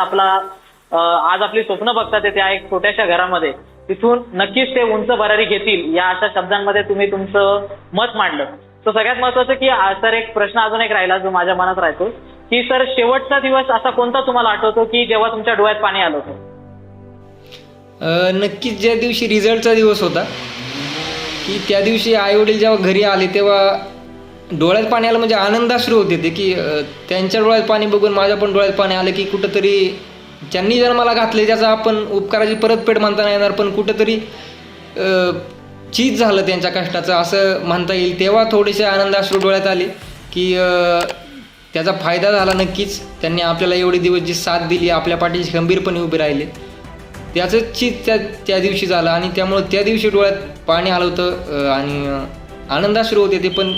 आपली स्वप्न बघतात त्या एक छोट्याशा घरामध्ये, तिथून नक्कीच ते उंच भरारी घेतील या अशा शब्दांमध्ये तुम्ही तुमचं मत मांडलं. तर सगळ्यात महत्वाचं की सर एक प्रश्न अजून एक राहिला जो माझ्या मनात राहतो की सर शेवटचा दिवस असा कोणता तुम्हाला आठवतो की जेव्हा तुमच्या डोळ्यात पाणी आलं होतं? नक्कीच ज्या दिवशी रिझल्टचा दिवस होता की त्या दिवशी आईवडील जेव्हा घरी आले तेव्हा डोळ्यात पाणी आलं, म्हणजे आनंदाश्रू होते ते की त्यांच्या डोळ्यात पाणी बघून माझ्या पण डोळ्यात पाणी आलं की कुठंतरी त्यांनी जन्माला घातले त्याचा आपण उपकाराची परतफेड म्हणता नाही येणार, पण कुठंतरी चीज झालं त्यांच्या कष्टाचं असं म्हणता येईल. तेव्हा थोडेसे आनंदाश्रू डोळ्यात आले की त्याचा फायदा झाला नक्कीच. त्यांनी आपल्याला एवढे दिवस जी साथ दिली, आपल्या पाठीशी खंबीरपणे उभे राहिले, त्याचं चीज त्या दिवशी झालं आणि त्यामुळं त्या दिवशी डोळ्यात पाणी आलं होतं आणि आनंदाश्रू होते ते. पण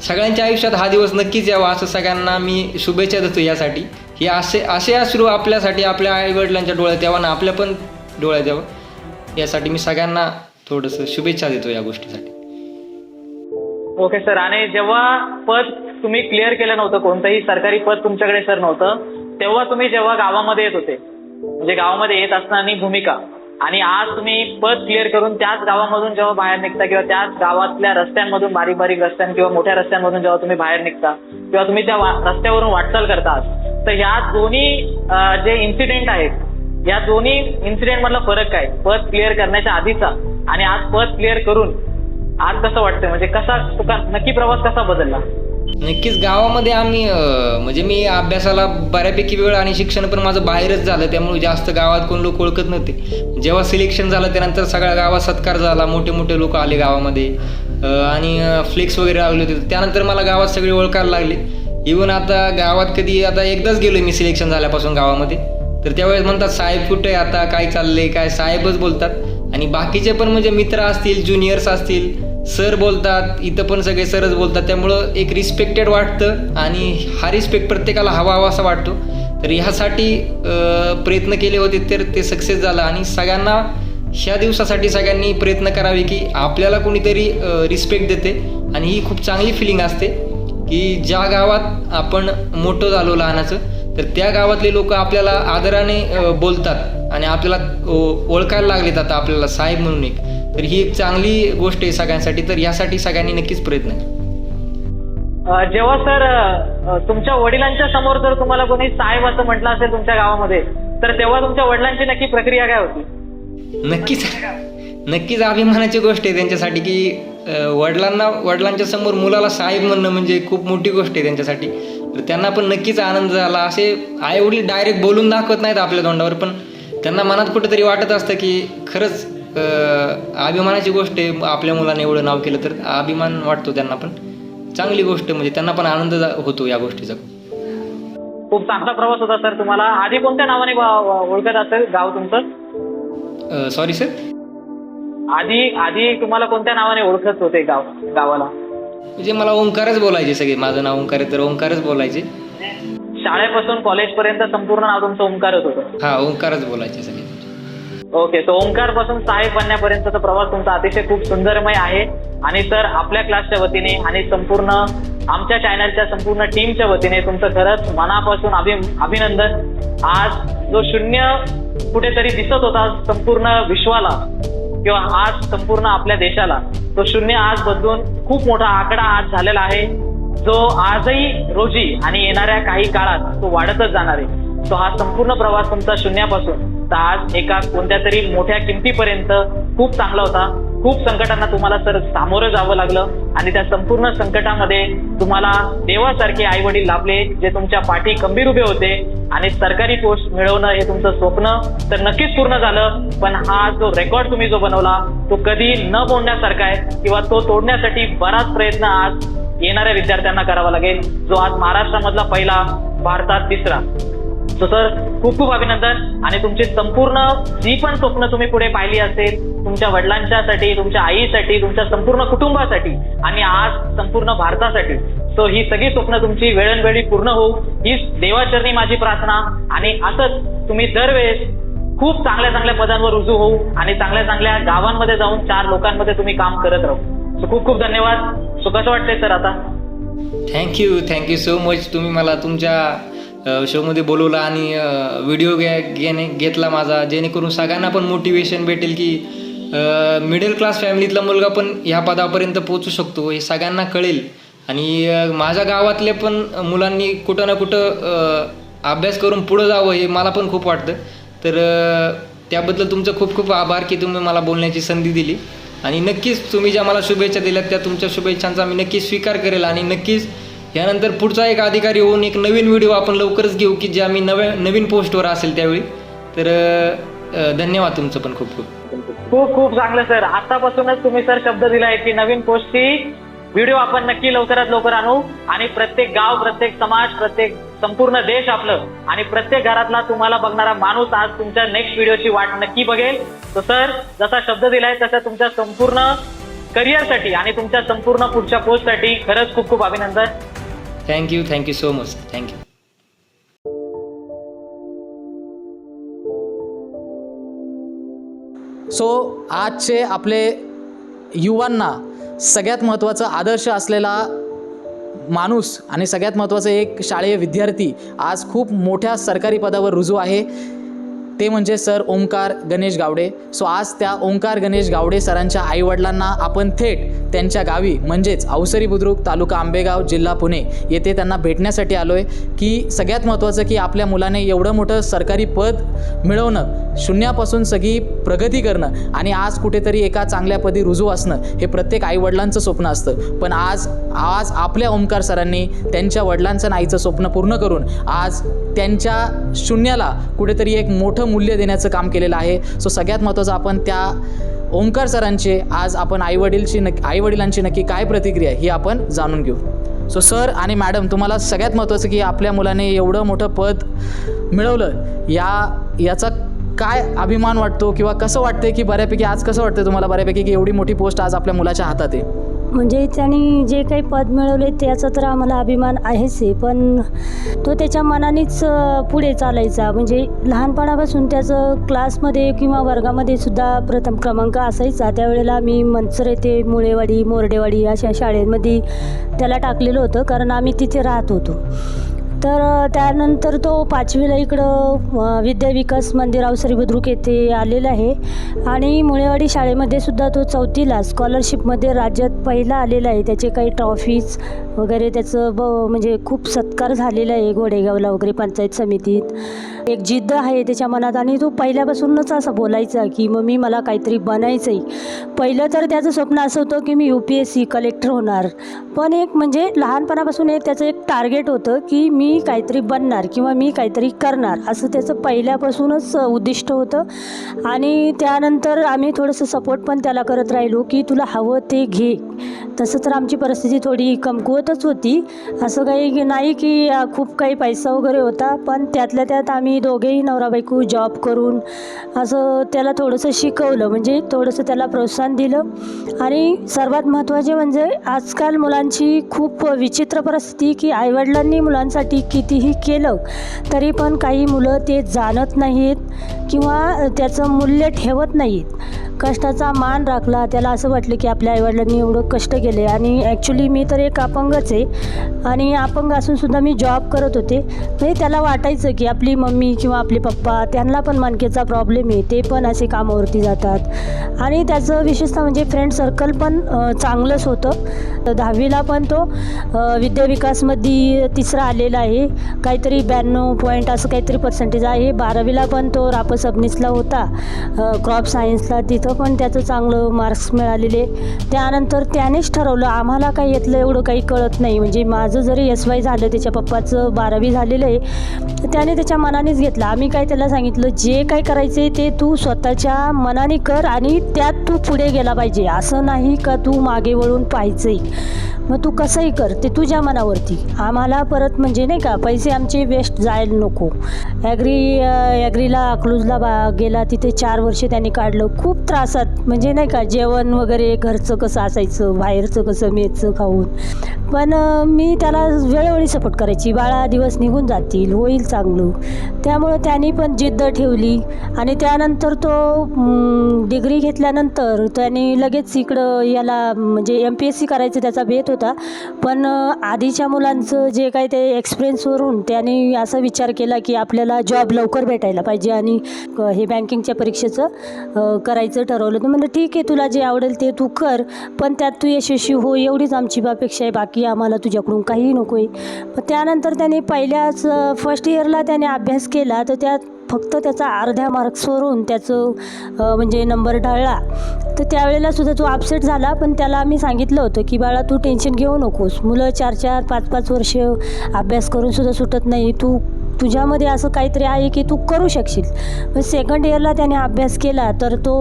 सगळ्यांच्या आयुष्यात हा दिवस नक्कीच यावा असं सगळ्यांना मी शुभेच्छा देतो यासाठी. हे असे अश्रू आपल्यासाठी आपल्या आईवडिलांच्या डोळ्यात यावं ना आपल्या पण डोळ्यात यावं यासाठी मी सगळ्यांना थोडंसं शुभेच्छा देतो या गोष्टीसाठी. Okay sir. आणि जेव्हा पद तुम्ही क्लिअर केलं नव्हतं, कोणतंही सरकारी पद तुमच्याकडे सर नव्हतं, तेव्हा तुम्ही जेव्हा गावामध्ये येत होते, म्हणजे गावामध्ये येत असताना भूमिका, आणि आज तुम्ही पद क्लिअर करून त्याच गावामधून जेव्हा बाहेर निघता किंवा त्याच गावातल्या रस्त्यांमधून, बारीक बारीक रस्त्यां किंवा मोठ्या रस्त्यांमधून जेव्हा तुम्ही बाहेर निघता किंवा तुम्ही त्या रस्त्यावरून वाटचाल करता, तर ह्या दोन्ही जे इन्सिडेंट आहेत, या दोन्ही इन्सिडेंट मधला फरक काय? पद क्लिअर करण्याच्या आधीचा आणि आज पद क्लिअर करून आज कसं वाटतं, म्हणजे कसा नक्की प्रवास कसा बदलला? नक्कीच गावामध्ये आम्ही म्हणजे मी अभ्यासाला बऱ्यापैकी वेळ आणि शिक्षण पण माझं बाहेरच झालं, त्यामुळे जास्त गावात कोण लोक ओळखत नव्हते. जेव्हा सिलेक्शन झालं त्यानंतर सगळ्या गावात सत्कार झाला, मोठे मोठे लोक आले गावामध्ये आणि फ्लेक्स वगैरे लावले होते. त्यानंतर मला गावात सगळे ओळखायला लागले. इव्हन आता गावात कधी आता एकदाच गेलो मी सिलेक्शन झाल्यापासून गावामध्ये, तर त्यावेळेस म्हणतात साहेब कुठे आता, काय चाललंय, काय साहेबच बोलतात. आणि बाकीचे पण म्हणजे मित्र असतील, ज्युनियर्स असतील, सर बोलतात, इथं पण सगळे सरच बोलतात. त्यामुळं एक रिस्पेक्टेड वाटतं आणि हा रिस्पेक्ट प्रत्येकाला हवा असा वाटतो. तर ह्यासाठी प्रयत्न केले होते, तर ते सक्सेस झालं. आणि सगळ्यांना ह्या दिवसासाठी सगळ्यांनी प्रयत्न करावे की आपल्याला कोणीतरी रिस्पेक्ट देते. आणि ही खूप चांगली फिलिंग असते की ज्या गावात आपण मोठं झालो लहानाचं, तर त्या गावातले लोक आपल्याला आदराने बोलतात आणि आपल्याला ओळखायला लागलेत आता आपल्याला साहेब म्हणून एक. तर ही एक चांगली गोष्ट आहे सगळ्यांसाठी. तर यासाठी सगळ्यांनी नक्कीच प्रयत्न करा. जेव्हा सर तुमच्या वडिलांच्या समोर जर तुम्हाला कोणी साहेब असं म्हटलं असेल तुमच्या गावामध्ये, तर तेव्हा तुमच्या वडिलांची नक्की प्रक्रिया काय होती? नक्कीच अभिमानाची गोष्ट आहे त्यांच्यासाठी की वडिलांच्या समोर मुलाला साहेब म्हणणं म्हणजे खूप मोठी गोष्ट आहे त्यांच्यासाठी. तर त्यांना पण नक्कीच आनंद झाला. असे आई वडील डायरेक्ट बोलून दाखवत नाहीत आपल्या तोंडावर, पण त्यांना मनात कुठेतरी वाटत असतं की खरंच अभिमानाची गोष्ट आहे, आपल्या मुलाने एवढं नाव केलं, तर अभिमान वाटतो त्यांना पण. चांगली गोष्ट, म्हणजे त्यांना पण आनंद होतो या गोष्टीचा. खूप चांगला प्रवास होता सर. तुम्हाला आधी कोणत्या नावाने ओळखत असेल गाव तुमचं? सॉरी सर, आधी तुम्हाला कोणत्या नावाने ओळखत होते गावाला? म्हणजे मला ओंकारच बोलायचे सगळे. माझं नाव ओंकार आहे, तर ओंकारच बोलायचे. शाळेपासून कॉलेजपर्यंत संपूर्ण नाव तुमचं ओंकारच होतं? हा, ओंकारच बोलायचे सगळे. ओके. तो ओंकार पासून साहेब बनण्यापर्यंतचा प्रवास तुमचा अतिशय खूप सुंदरमय आहे. आणि सर, आपल्या क्लासच्या वतीने आणि संपूर्ण आमच्या चॅनलच्या संपूर्ण टीमच्या वतीने तुमचं खरंच मनापासून अभिनंदन. आज जो शून्य कुठेतरी दिसत होता संपूर्ण विश्वाला किंवा आज संपूर्ण आपल्या देशाला, तो शून्य आज बदलून खूप मोठा आकडा आज झालेला आहे, जो आजही रोजी आणि येणाऱ्या काही काळात तो वाढतच जाणार आहे. तो हा संपूर्ण प्रवास तुमचा शून्यापासून तर आज एका कोणत्या तरी मोठ्या किमतीपर्यंत खूप चांगला होता. खूप संकटांना तुम्हाला सर सामोरं जावं लागलं आणि त्या संपूर्ण संकटामध्ये तुम्हाला देवासारखे आई वडील लाभले, जे तुमच्या पाठी खंबीर उभे होते. आणि सरकारी पोस्ट मिळवणं हे तुमचं स्वप्न तर नक्कीच पूर्ण झालं, पण हा जो रेकॉर्ड तुम्ही जो बनवला तो कधी न मोडण्यासारखा आहे किंवा तो तोडण्यासाठी बराच प्रयत्न आज येणाऱ्या विद्यार्थ्यांना करावा लागेल, जो आज महाराष्ट्रामधला पहिला, भारतात तिसरा. सो सर, खूप खूप अभिनंदन. आणि तुमची संपूर्ण जी पण स्वप्न तुम्ही पुढे पाहिली असेल, तुमच्या वडिलांच्यासाठी, तुमच्या आईसाठी, तुमच्या संपूर्ण कुटुंबासाठी आणि आज संपूर्ण भारतासाठी, सो ही सगळी स्वप्न तुमची वेळोवेळी पूर्ण होऊ हीच देवाचरणी माझी प्रार्थना. आणि असंच तुम्ही दरवेळेस खूप चांगल्या चांगल्या पदांवर रुजू होऊ आणि चांगल्या चांगल्या गावांमध्ये जाऊन 4 लोकांमध्ये तुम्ही काम करत राहू. सो खूप खूप धन्यवाद. सो कसं वाटतंय सर आता? Thank you so much. तुम्ही मला तुमच्या शोमध्ये बोलवला आणि व्हिडिओ घेतला माझा, जेणेकरून सगळ्यांना पण मोटिवेशन भेटेल की मिडल क्लास फॅमिलीतला मुलगा पण ह्या पदापर्यंत पोहोचू शकतो, हे सगळ्यांना कळेल. आणि माझ्या गावातल्या पण मुलांनी कुठं ना कुठं अभ्यास करून पुढं जावं, हे मला पण खूप वाटतं. तर त्याबद्दल तुमचं खूप खूप आभार की तुम्ही मला बोलण्याची संधी दिली. आणि नक्कीच तुम्ही ज्या मला शुभेच्छा दिल्यात त्या तुमच्या शुभेच्छांचा मी नक्कीच स्वीकार करेल. आणि नक्कीच यानंतर पुढचा एक अधिकारी होऊन एक नवीन व्हिडिओ आपण लवकरच घेऊ की ज्या मी नवीन पोस्टवर असेल त्यावेळी. तर धन्यवाद तुमचं पण खूप खूप खूप खूप चांगलं सर. आतापासूनच तुम्ही सर शब्द दिलाय की नवीन पोस्टची व्हिडिओ आपण नक्की लवकरात लवकर आणू आणि प्रत्येक गाव, प्रत्येक समाज, प्रत्येक संपूर्ण देश आपलं आणि प्रत्येक घरातला तुम्हाला बघणारा माणूस आज तुमच्या नेक्स्ट व्हिडिओची वाट नक्की बघेल. तर सर, जसा शब्द दिलाय तसा तुमच्या संपूर्ण करिअरसाठी आणि तुमच्या संपूर्ण पुढच्या पोस्टसाठी खरंच खूप खूप अभिनंदन. Thank you so much. Thank you. So आजचे आपले युवांना सगळ्यात महत्त्वाचा आदर्श असलेला माणूस आणि सगळ्यात महत्त्वाचं एक शालेय विद्यार्थी आज खूप मोठ्या सरकारी पदावर रुजू आहे, ते म्हणजे सर ओंकार गणेश गावडे. सो आज त्या ओंकार गणेश गावडे सरांच्या आईवडिलांना आपण थेट त्यांच्या गावी म्हणजेच अवसरी बुद्रुक, तालुका आंबेगाव, जिल्हा पुणे येथे त्यांना भेटण्यासाठी आलो आहे की सगळ्यात महत्त्वाचं की आपल्या मुलाने एवढं मोठं सरकारी पद मिळवणं, शून्यापासून सगळी प्रगती करणं आणि आज कुठेतरी एका चांगल्या पदी रुजू असणं हे प्रत्येक आईवडिलांचं स्वप्न असतं. पण आज आपल्या ओंकार सरांनी त्यांच्या वडिलांचं आणि आईचं स्वप्न पूर्ण करून आज त्यांच्या शून्याला कुठेतरी एक मोठं मूल्य देण्याचं काम केलेलं आहे. सो सगळ्यात महत्त्वाचं आपण त्या ओंकार सरांचे आज आपण आईवडिलांची नक्की काय प्रतिक्रिया ही आपण जाणून घेऊ. सो सर आणि मॅडम, तुम्हाला सगळ्यात महत्त्वाचं की आपल्या मुलाने एवढं मोठं पद मिळवलं याचा काय अभिमान वाटतो किंवा कसं वाटतं की बऱ्यापैकी आज कसं वाटतं तुम्हाला बऱ्यापैकी की एवढी मोठी पोस्ट आज आपल्या मुलाच्या हातात आहे? म्हणजे त्यांनी जे काही पद मिळवले त्याचा तर आम्हाला अभिमान आहेच आहे, पण तो त्याच्या मनानेच पुढे चालायचा. म्हणजे लहानपणापासून त्याचं क्लासमध्ये किंवा वर्गामध्ये सुद्धा प्रथम क्रमांक असायचा. त्यावेळेला मी मंचर येथे मुळेवाडी, मोरडेवाडी अशा शाळेमध्ये त्याला टाकलेलं होतं, कारण आम्ही तिथे राहत होतो. तर त्यानंतर तो 5वीला इकडं विद्या विकास मंदिर अवसरी बुद्रुक येथे आलेला आहे आणि मुळेवाडी शाळेमध्ये सुद्धा तो 4थीला स्कॉलरशिपमध्ये राज्यात पहिला आलेला आहे. त्याचे काही ट्रॉफीज वगैरे त्याचं म्हणजे खूप सत्कार झालेला आहे घोडेगावला वगैरे पंचायत समितीत. एक जिद्द आहे त्याच्या मनात आणि तो पहिल्यापासूनच असं बोलायचा की मम्मी मला काहीतरी बनायचं आहे. पहिलं तर त्याचं स्वप्न असं होतं की मी UPSC कलेक्टर होणार, पण एक म्हणजे लहानपणापासून त्याचं एक टार्गेट होतं की मी काहीतरी बनणार किंवा मी काहीतरी करणार, असं त्याचं पहिल्यापासूनच उद्दिष्ट होतं. आणि त्यानंतर आम्ही थोडंसं सपोर्ट पण त्याला करत राहिलो की तुला हवं ते घे. तसं तर आमची परिस्थिती थोडी कमकुवतच होती, असं काही नाही की खूप काही पैसा वगैरे होता, पण त्यातल्या त्यात आम्ही दोघेही नवरा बायको जॉब करून असं त्याला थोडंसं शिकवलं, म्हणजे थोडंसं त्याला प्रोत्साहन दिलं. आणि सर्वात महत्त्वाचे म्हणजे आजकाल मुलांची खूप विचित्र परिस्थिती की आईवडिलांनी मुलांसाठी कितीही केलं तरी पण काही मुलं ते जाणत नाहीत किंवा त्याचं मूल्य ठेवत नाहीत. कष्टाचा मान राखला, त्याला असं वाटलं की आपल्या आईवडिलांनी एवढं कष्ट केले. आणि ॲक्च्युली मी तर एक अपंगच आहे आणि अपंग असूनसुद्धा मी जॉब करत होते. म्हणजे त्याला वाटायचं की आपली मम्मी किंवा आपले पप्पा त्यांना पण मणकेचा प्रॉब्लेम आहे, ते पण असे कामावरती जातात. आणि त्याचं विशेषतः म्हणजे फ्रेंड सर्कल पण चांगलंच होतं. 10वीला पण तो विद्या विकासमध्ये 3रा आलेला आहे, काहीतरी 92 पॉईंट असं काहीतरी पर्सेंटेज आहे. 12वीला पण तो रापस सबनीसला होता, क्रॉप सायन्सला, तिथं पण त्याचं चांगलं मार्क्स मिळालेले. त्यानंतर त्यानेच ठरवलं, आम्हाला काही यातलं एवढं काही कळत नाही, म्हणजे माझं जरी SY झालं, त्याच्या पप्पाचं 12वी झालेलं आहे, त्याने त्याच्या मनानेच घेतलं. आम्ही काय त्याला सांगितलं जे काय करायचं आहे ते तू स्वतःच्या मनाने कर आणि त्यात तू पुढे गेला पाहिजे, असं नाही का तू मागे वळून पाहायचं आहे. मग तू कसंही कर, ते तुझ्या मनावरती. आम्हाला परत म्हणजे नाही का पैसे आमचे वेस्ट जायला नको. ॲग्रीला अकलूजला गेला, तिथे 4 वर्ष त्यांनी काढलं खूप त्रासात, म्हणजे नाही का जेवण वगैरे घरचं कसं असायचं, बाहेरचं कसं मेचं खाऊन. पण मी त्याला वेळोवेळी सपोर्ट करायची, बाळा दिवस निघून जातील, होईल चांगलं. त्यामुळं त्यांनी पण जिद्द ठेवली आणि त्यानंतर तो डिग्री घेतल्यानंतर त्यांनी लगेच इकडं याला म्हणजे MPSC करायचं त्याचा बेत होता. पण आधीच्या मुलांचं जे काही ते एक्सपिरियन्सवरून त्यांनी असा विचार केला की आपल्याला जॉब लवकर भेटायला पाहिजे आणि हे बँकिंगच्या परीक्षेचं करायचं ठरवलं. तर म्हणलं ठीक आहे, तुला जे आवडेल ते तू कर, पण त्यात तू यशस्वी हो एवढीच आमची अपेक्षा आहे, बाकी आम्हाला तुझ्याकडून काहीही नको आहे. पण त्यानंतर त्याने पहिल्याच फर्स्ट इयरला त्याने अभ्यास केला, तर त्यात फक्त त्याचा अर्ध्या मार्क्सवरून त्याचं म्हणजे नंबर ढळला. तर त्यावेळेला सुद्धा तो अपसेट झाला. पण त्याला आम्ही सांगितलं होतं की बाळा तू टेन्शन घेऊ नकोस, मुलं 4-4, 5-5 वर्ष अभ्यास करून सुद्धा सुटत नाही, तुझ्यामध्ये असं काहीतरी आहे की तू करू शकशील. पण सेकंड इयरला त्याने अभ्यास केला तर तो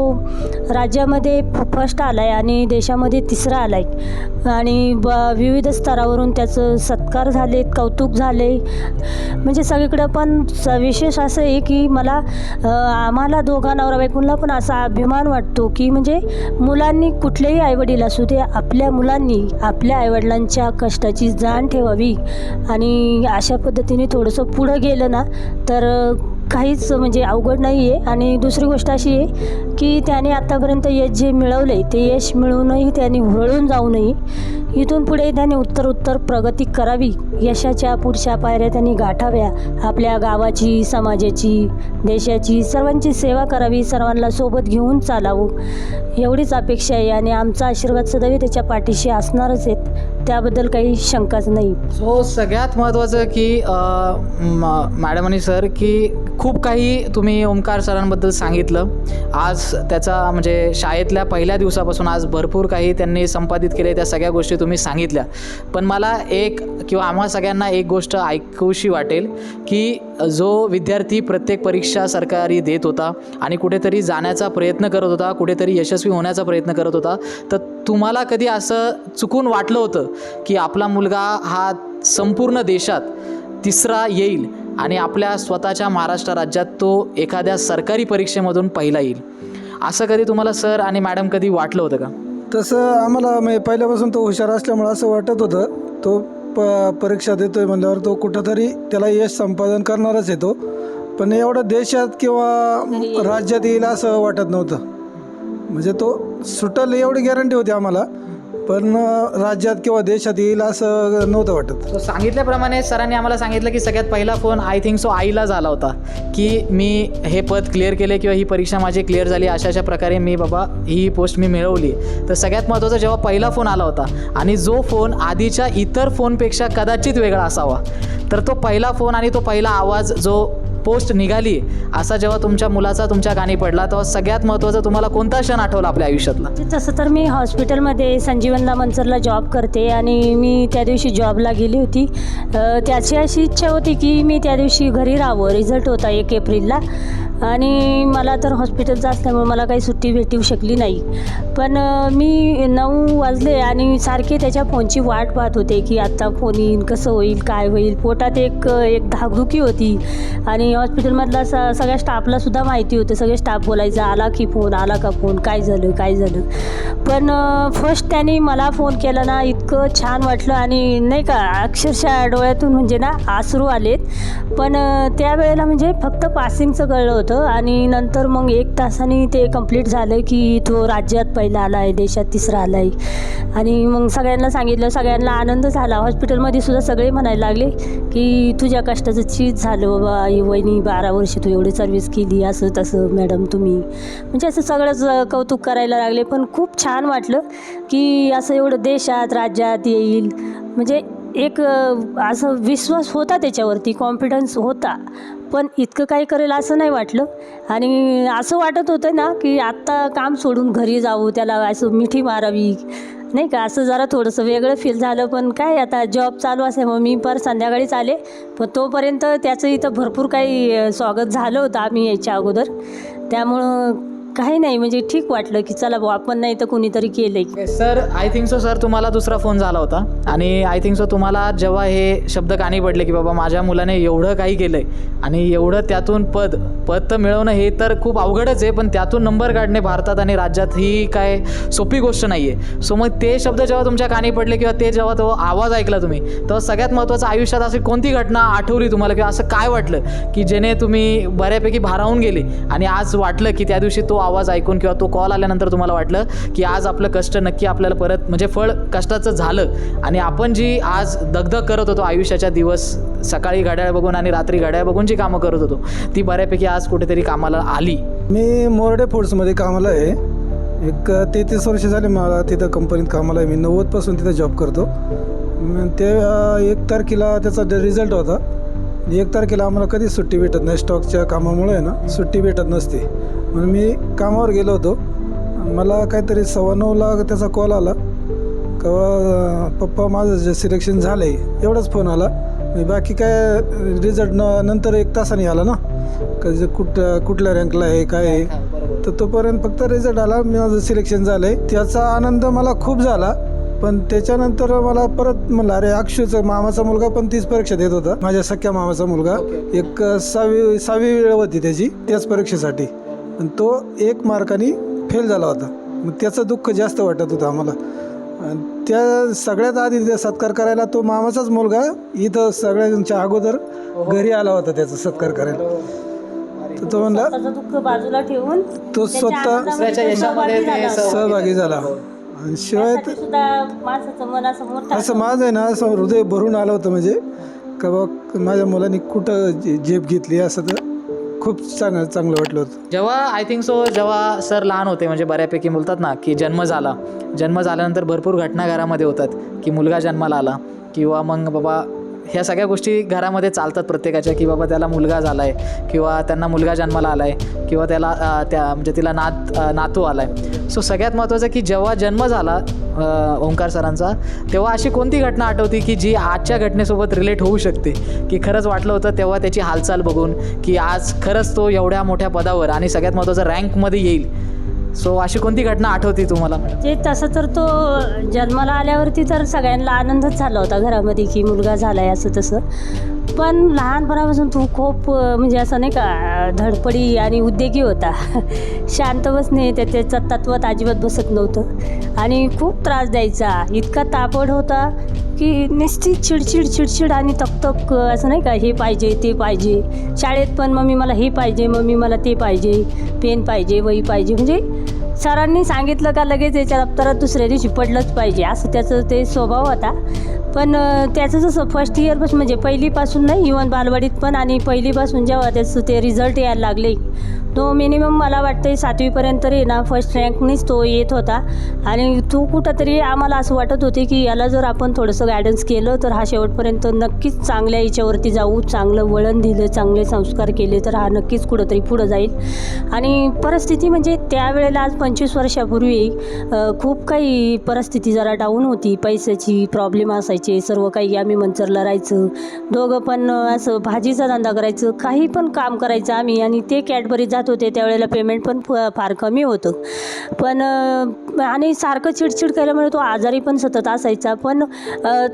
राज्यामध्ये फर्स्ट आला आहे आणि देशामध्ये 3रा आला आहे आणि विविध स्तरावरून त्याचं सत्कार झाले, कौतुक झाले. म्हणजे सगळीकडं पण विशेष असं आहे की आम्हाला दोघा नवरा बायकोंना पण असा अभिमान वाटतो की म्हणजे मुलांनी, कुठलेही आईवडील असू दे, आपल्या मुलांनी आपल्या आईवडिलांच्या कष्टाची जाण ठेवावी आणि अशा पद्धतीने थोडंसं पुढं गेलं ना तर काहीच म्हणजे अवघड नाही आहे. आणि दुसरी गोष्ट अशी आहे की त्याने आत्तापर्यंत यश जे मिळवलं आहे ते यश मिळवूनही त्याने हुरळून जाऊ नये. इथून पुढे त्याने उत्तर प्रगती करावी, यशाच्या पुढच्या पायऱ्या त्यांनी गाठाव्या, आपल्या गावाची, समाजाची, देशाची, सर्वांची सेवा करावी, सर्वांना सोबत घेऊन चालावं एवढीच अपेक्षा आहे. आणि आमचा आशीर्वाद सदैव त्याच्या पाठीशी असणारच आहेत, त्याबद्दल काही शंकाच नाही. सो सगळ्यात महत्त्वाचं की मॅडम आणि सर की खूप काही तुम्ही ओमकार सरांबद्दल सांगितलं. आज त्याचा म्हणजे शाळेतल्या पहिल्या दिवसापासून आज भरपूर काही त्यांनी संपादित केले, त्या सगळ्या गोष्टी तुम्ही सांगितल्या. पण मला एक किंवा आम्हा सगळ्यांना एक गोष्ट ऐकूशी वाटेल की जो विद्यार्थी प्रत्येक परीक्षा सरकारी देत होता आणि कुठेतरी जाण्याचा प्रयत्न करत होता, कुठेतरी यशस्वी होण्याचा प्रयत्न करत होता, तर तुम्हाला कधी असं चुकून वाटलं होतं की आपला मुलगा हा संपूर्ण देशात तिसरा येईल आणि आपल्या स्वतःच्या महाराष्ट्र राज्यात तो एखाद्या सरकारी परीक्षेमधून पहिला येईल, असं कधी तुम्हाला सर आणि मॅडम कधी वाटलं होतं का? तसं आम्हाला म्हणजे पहिल्यापासून तो हुशार असल्यामुळं असं वाटत होतं तो परीक्षा देतोय म्हणल्यावर तो कुठंतरी त्याला यश संपादन करणारच आहे तो. पण एवढं देशात किंवा राज्यात येईल असं वाटत नव्हतं. म्हणजे तो सुटल एवढी गॅरंटी होती आम्हाला, पण राज्यात किंवा देशात येईल असं नव्हतं वाटत. सो सांगितल्याप्रमाणे सरांनी आम्हाला सांगितलं की सगळ्यात पहिला फोन आय थिंक सो आईला झाला होता की मी हे पद क्लिअर केले किंवा ही परीक्षा माझी क्लिअर झाली, अशा प्रकारे मी बाबा ही पोस्ट मी मिळवली. तर सगळ्यात महत्त्वाचा जेव्हा पहिला फोन आला होता आणि जो फोन आधीच्या इतर फोनपेक्षा कदाचित वेगळा असावा, तर तो पहिला फोन आणि तो पहिला आवाज जो पोस्ट निघाली असा जेव्हा तुमच्या मुलाचा तुमच्या कानी पडला, तेव्हा सगळ्यात महत्त्वाचा तुम्हाला कोणता क्षण आठवला आपल्या आयुष्यातला? तसं तर मी हॉस्पिटलमध्ये संजीवनला मंचरला जॉब करते आणि मी त्या दिवशी जॉबला गेली होती. त्याची अशी इच्छा होती की मी त्या दिवशी घरी राहावं. रिझल्ट होता 1 एप्रिलला आणि मला तर हॉस्पिटलचं असल्यामुळे मला काही सुट्टी भेटू शकली नाही. पण मी 9 वाजले आणि सारखे त्याच्या फोनची वाट पाहत होते की आत्ता फोन येईल, कसं होईल, काय होईल. पोटात एक धाकधुकी होती आणि हॉस्पिटलमधला सगळ्या स्टाफलासुद्धा माहिती होतं. सगळे स्टाफ बोलायचं आला की फोन, आला का फोन, काय झालं काय झालं. पण फर्स्ट त्याने मला फोन केला ना, इतकं छान वाटलं आणि नाही का अक्षरशः डोळ्यातून म्हणजे ना अश्रू आलेत. पण त्यावेळेला म्हणजे फक्त पासिंगचं कळलं होतं आणि नंतर मग 1 तासाने ते कंप्लीट झालं की तो राज्यात पहिला आला आहे, देशात तिसरा आला आहे. आणि मग सगळ्यांना सांगितलं, सगळ्यांना आनंद झाला. हॉस्पिटलमध्ये सुद्धा सगळे म्हणायला लागले की तुझ्या कष्टाचं चीज झालं बाबा, वहिनी 12 वर्ष तू एवढी सर्व्हिस केली, असं तसं मॅडम तुम्ही, म्हणजे असं सगळंच कौतुक करायला लागले. पण खूप छान वाटलं की असं एवढं देशात राज्यात येईल, म्हणजे एक असं विश्वास होता त्याच्यावरती, कॉन्फिडन्स होता. पण इतकं काही करेल असं नाही वाटलं आणि असं वाटत होतं ना की आत्ता काम सोडून घरी जाऊ, त्याला असं मिठी मारावी नाही का, असं जरा थोडंसं वेगळं फील झालं. पण काय आता जॉब चालू असल्यामुळे मी संध्याकाळीच आले. पण तोपर्यंत त्याचं इथं भरपूर काही स्वागत झालं होतं आम्ही यायच्या अगोदर, त्यामुळं काही नाही म्हणजे ठीक वाटलं की चला भाऊ आपण नाही तर कुणीतरी केलंय. Sir I think so sir तुम्हाला दुसरा फोन झाला होता आणि आय थिंक सो तुम्हाला जेव्हा हे शब्द कानी पडले की बाबा माझ्या मुलाने एवढं काही केलं आहे आणि एवढं त्यातून पद तर मिळवणं हे तर खूप अवघडच आहे, पण त्यातून नंबर काढणे भारतात आणि राज्यात ही काय सोपी गोष्ट नाही आहे. सो मग ते शब्द जेव्हा तुमच्या कानी पडले किंवा ते जेव्हा तो आवाज ऐकला तुम्ही, तेव्हा सगळ्यात महत्त्वाचं आयुष्यात अशी कोणती घटना आठवली तुम्हाला किंवा असं काय वाटलं की जेणे तुम्ही बऱ्यापैकी भारावून गेले आणि आज वाटलं की त्या दिवशी तो आवाज ऐकून किंवा तो कॉल आल्यानंतर तुम्हाला वाटलं की आज आपलं कष्ट नक्की आपल्याला परत म्हणजे फळ कष्टाचं झालं आणि आपण जी आज दगदग करत होतो आयुष्याच्या दिवस, सकाळी घड्याळ बघून आणि रात्री घड्याळ बघून जी कामं करत होतो ती बऱ्यापैकी आज कुठेतरी कामाला आली. मी मोर्डे फूड्समध्ये कामाला आहे. एक 33 वर्ष झाले मला तिथं कंपनीत कामाला आहे. मी 90पासून तिथं जॉब करतो. ते 1 तारखेला त्याचा रिझल्ट होता. 1 तारखेला आम्हाला कधीच सुट्टी भेटत नाही, स्टॉकच्या कामामुळे ना सुट्टी भेटत नसते. म्हणून मी कामावर गेलो होतो. मला काहीतरी 9:15 त्याचा कॉल आला का पप्पा माझं जे सिलेक्शन झालं आहे, एवढाच फोन आला. बाकी काय रिझल्ट नंतर 1 तासाने आला ना, का जे कुठल्या रँकला आहे काय आहे, तर तोपर्यंत फक्त रिझल्ट आला, माझं सिलेक्शन झालं आहे. त्याचा आनंद मला खूप झाला. पण त्याच्यानंतर मला परत म्हणलं अरे अक्षूचं मामाचा मुलगा पण तीच परीक्षा देत होता, माझ्या सख्या मामाचा मुलगा. एक 6वी वेळ होती त्याची त्याच परीक्षेसाठी, पण तो 1 मार्काने फेल झाला होता. मग त्याचं दुःख जास्त वाटत होतं आम्हाला. त्या सगळ्यात आधी सत्कार करायला तो मामाचाच मुलगा इथं सगळ्यांच्या अगोदर घरी आला होता त्याचा सत्कार करायला. तर तो म्हणला स्वतःचं दुःख बाजूला ठेवून तो त्याच्या स्वतः आनंदामध्ये दुसऱ्याच्या तो यशामध्ये सहभागी ते झाला. सहभागी झाला. आणि शिवाय त्यासाठी सुद्धा माणसाचं मन असं मोठं असं माझं आहे ना, असं हृदय भरून आलं होतं म्हणजे का बा माझ्या मुलांनी कुठं झेप घेतली असं, तर खूप चांगलं वाटलं होतं. जेव्हा आय थिंक सो जेव्हा सर लहान होते म्हणजे बऱ्यापैकी बोलतात ना की जन्म झाल्यानंतर भरपूर घटना घरामध्ये होतात की मुलगा जन्माला आला किंवा मग बाबा ह्या सगळ्या गोष्टी घरामध्ये चालतात प्रत्येकाच्या की बाबा त्याला मुलगा झाला आहे किंवा त्यांना मुलगा जन्माला आला आहे किंवा त्याला म्हणजे तिला नातू आला आहे. सो सगळ्यात महत्त्वाचं की जेव्हा जन्म झाला ओंकार सरांचा तेव्हा अशी कोणती घटना आठवती की जी आजच्या घटनेसोबत रिलेट होऊ शकते, की खरंच वाटलं होतं तेव्हा त्याची हालचाल बघून की आज खरंच तो एवढ्या मोठ्या पदावर आणि सगळ्यात महत्त्वाचं रँकमध्ये येईल. सो अशी कोणती घटना आठवती तुम्हाला? ते तसं तर तो जन्माला आल्यावरती तर सगळ्यांना आनंदच झाला होता घरामध्ये की मुलगा झाला आहे असं तसं. पण लहानपणापासून तो खूप म्हणजे असं नाही का धडपडी आणि उद्योगी होता. शांत बसणे त्याच्या तत्वात अजिबात बसत नव्हतं आणि खूप त्रास द्यायचा. इतका तापड होता की निश्चित चिडचिड आणि तक असं नाही का, हे पाहिजे ते पाहिजे. शाळेत पण मम्मी मला हे पाहिजे, मम्मी मला ते पाहिजे, पेन पाहिजे, वही पाहिजे. म्हणजे सरांनी सांगितलं का लगेच याच्या दप्तरात दुसऱ्या दिवशी पडलंच पाहिजे असं त्याचं ते स्वभाव होता. पण त्याचं जसं फर्स्ट इयरपासून म्हणजे पहिलीपासून नाही, इवन बालवाडीत पण आणि पहिलीपासून जेव्हा त्याचं ते रिझल्ट यायला लागले तो मिनिमम मला वाटतं 7वीपर्यंत तरी ना फर्स्ट रँकनीच तो येत होता. आणि तो कुठंतरी आम्हाला असं वाटत होते की याला जर आपण थोडंसं गायडन्स केलं तर हा शेवटपर्यंत नक्कीच चांगल्या याच्यावरती जाऊ, चांगलं वळण दिलं, चांगले संस्कार केले तर हा नक्कीच कुठंतरी पुढं जाईल. आणि परिस्थिती म्हणजे त्यावेळेला आज 25 वर्षापूर्वी खूप काही परिस्थिती जरा डाऊन होती. पैशाची प्रॉब्लेम असायचे, सर्व काही. आम्ही मंचरला राहायचं, दोघं पण असं भाजीचा धंदा करायचं, काही पण काम करायचं आम्ही. आणि ते कॅडबरीत जात होते त्यावेळेला पेमेंट पण फार कमी होतं. पण आणि सारखं चिडचिड केल्यामुळे तो आजारी पण सतत असायचा. पण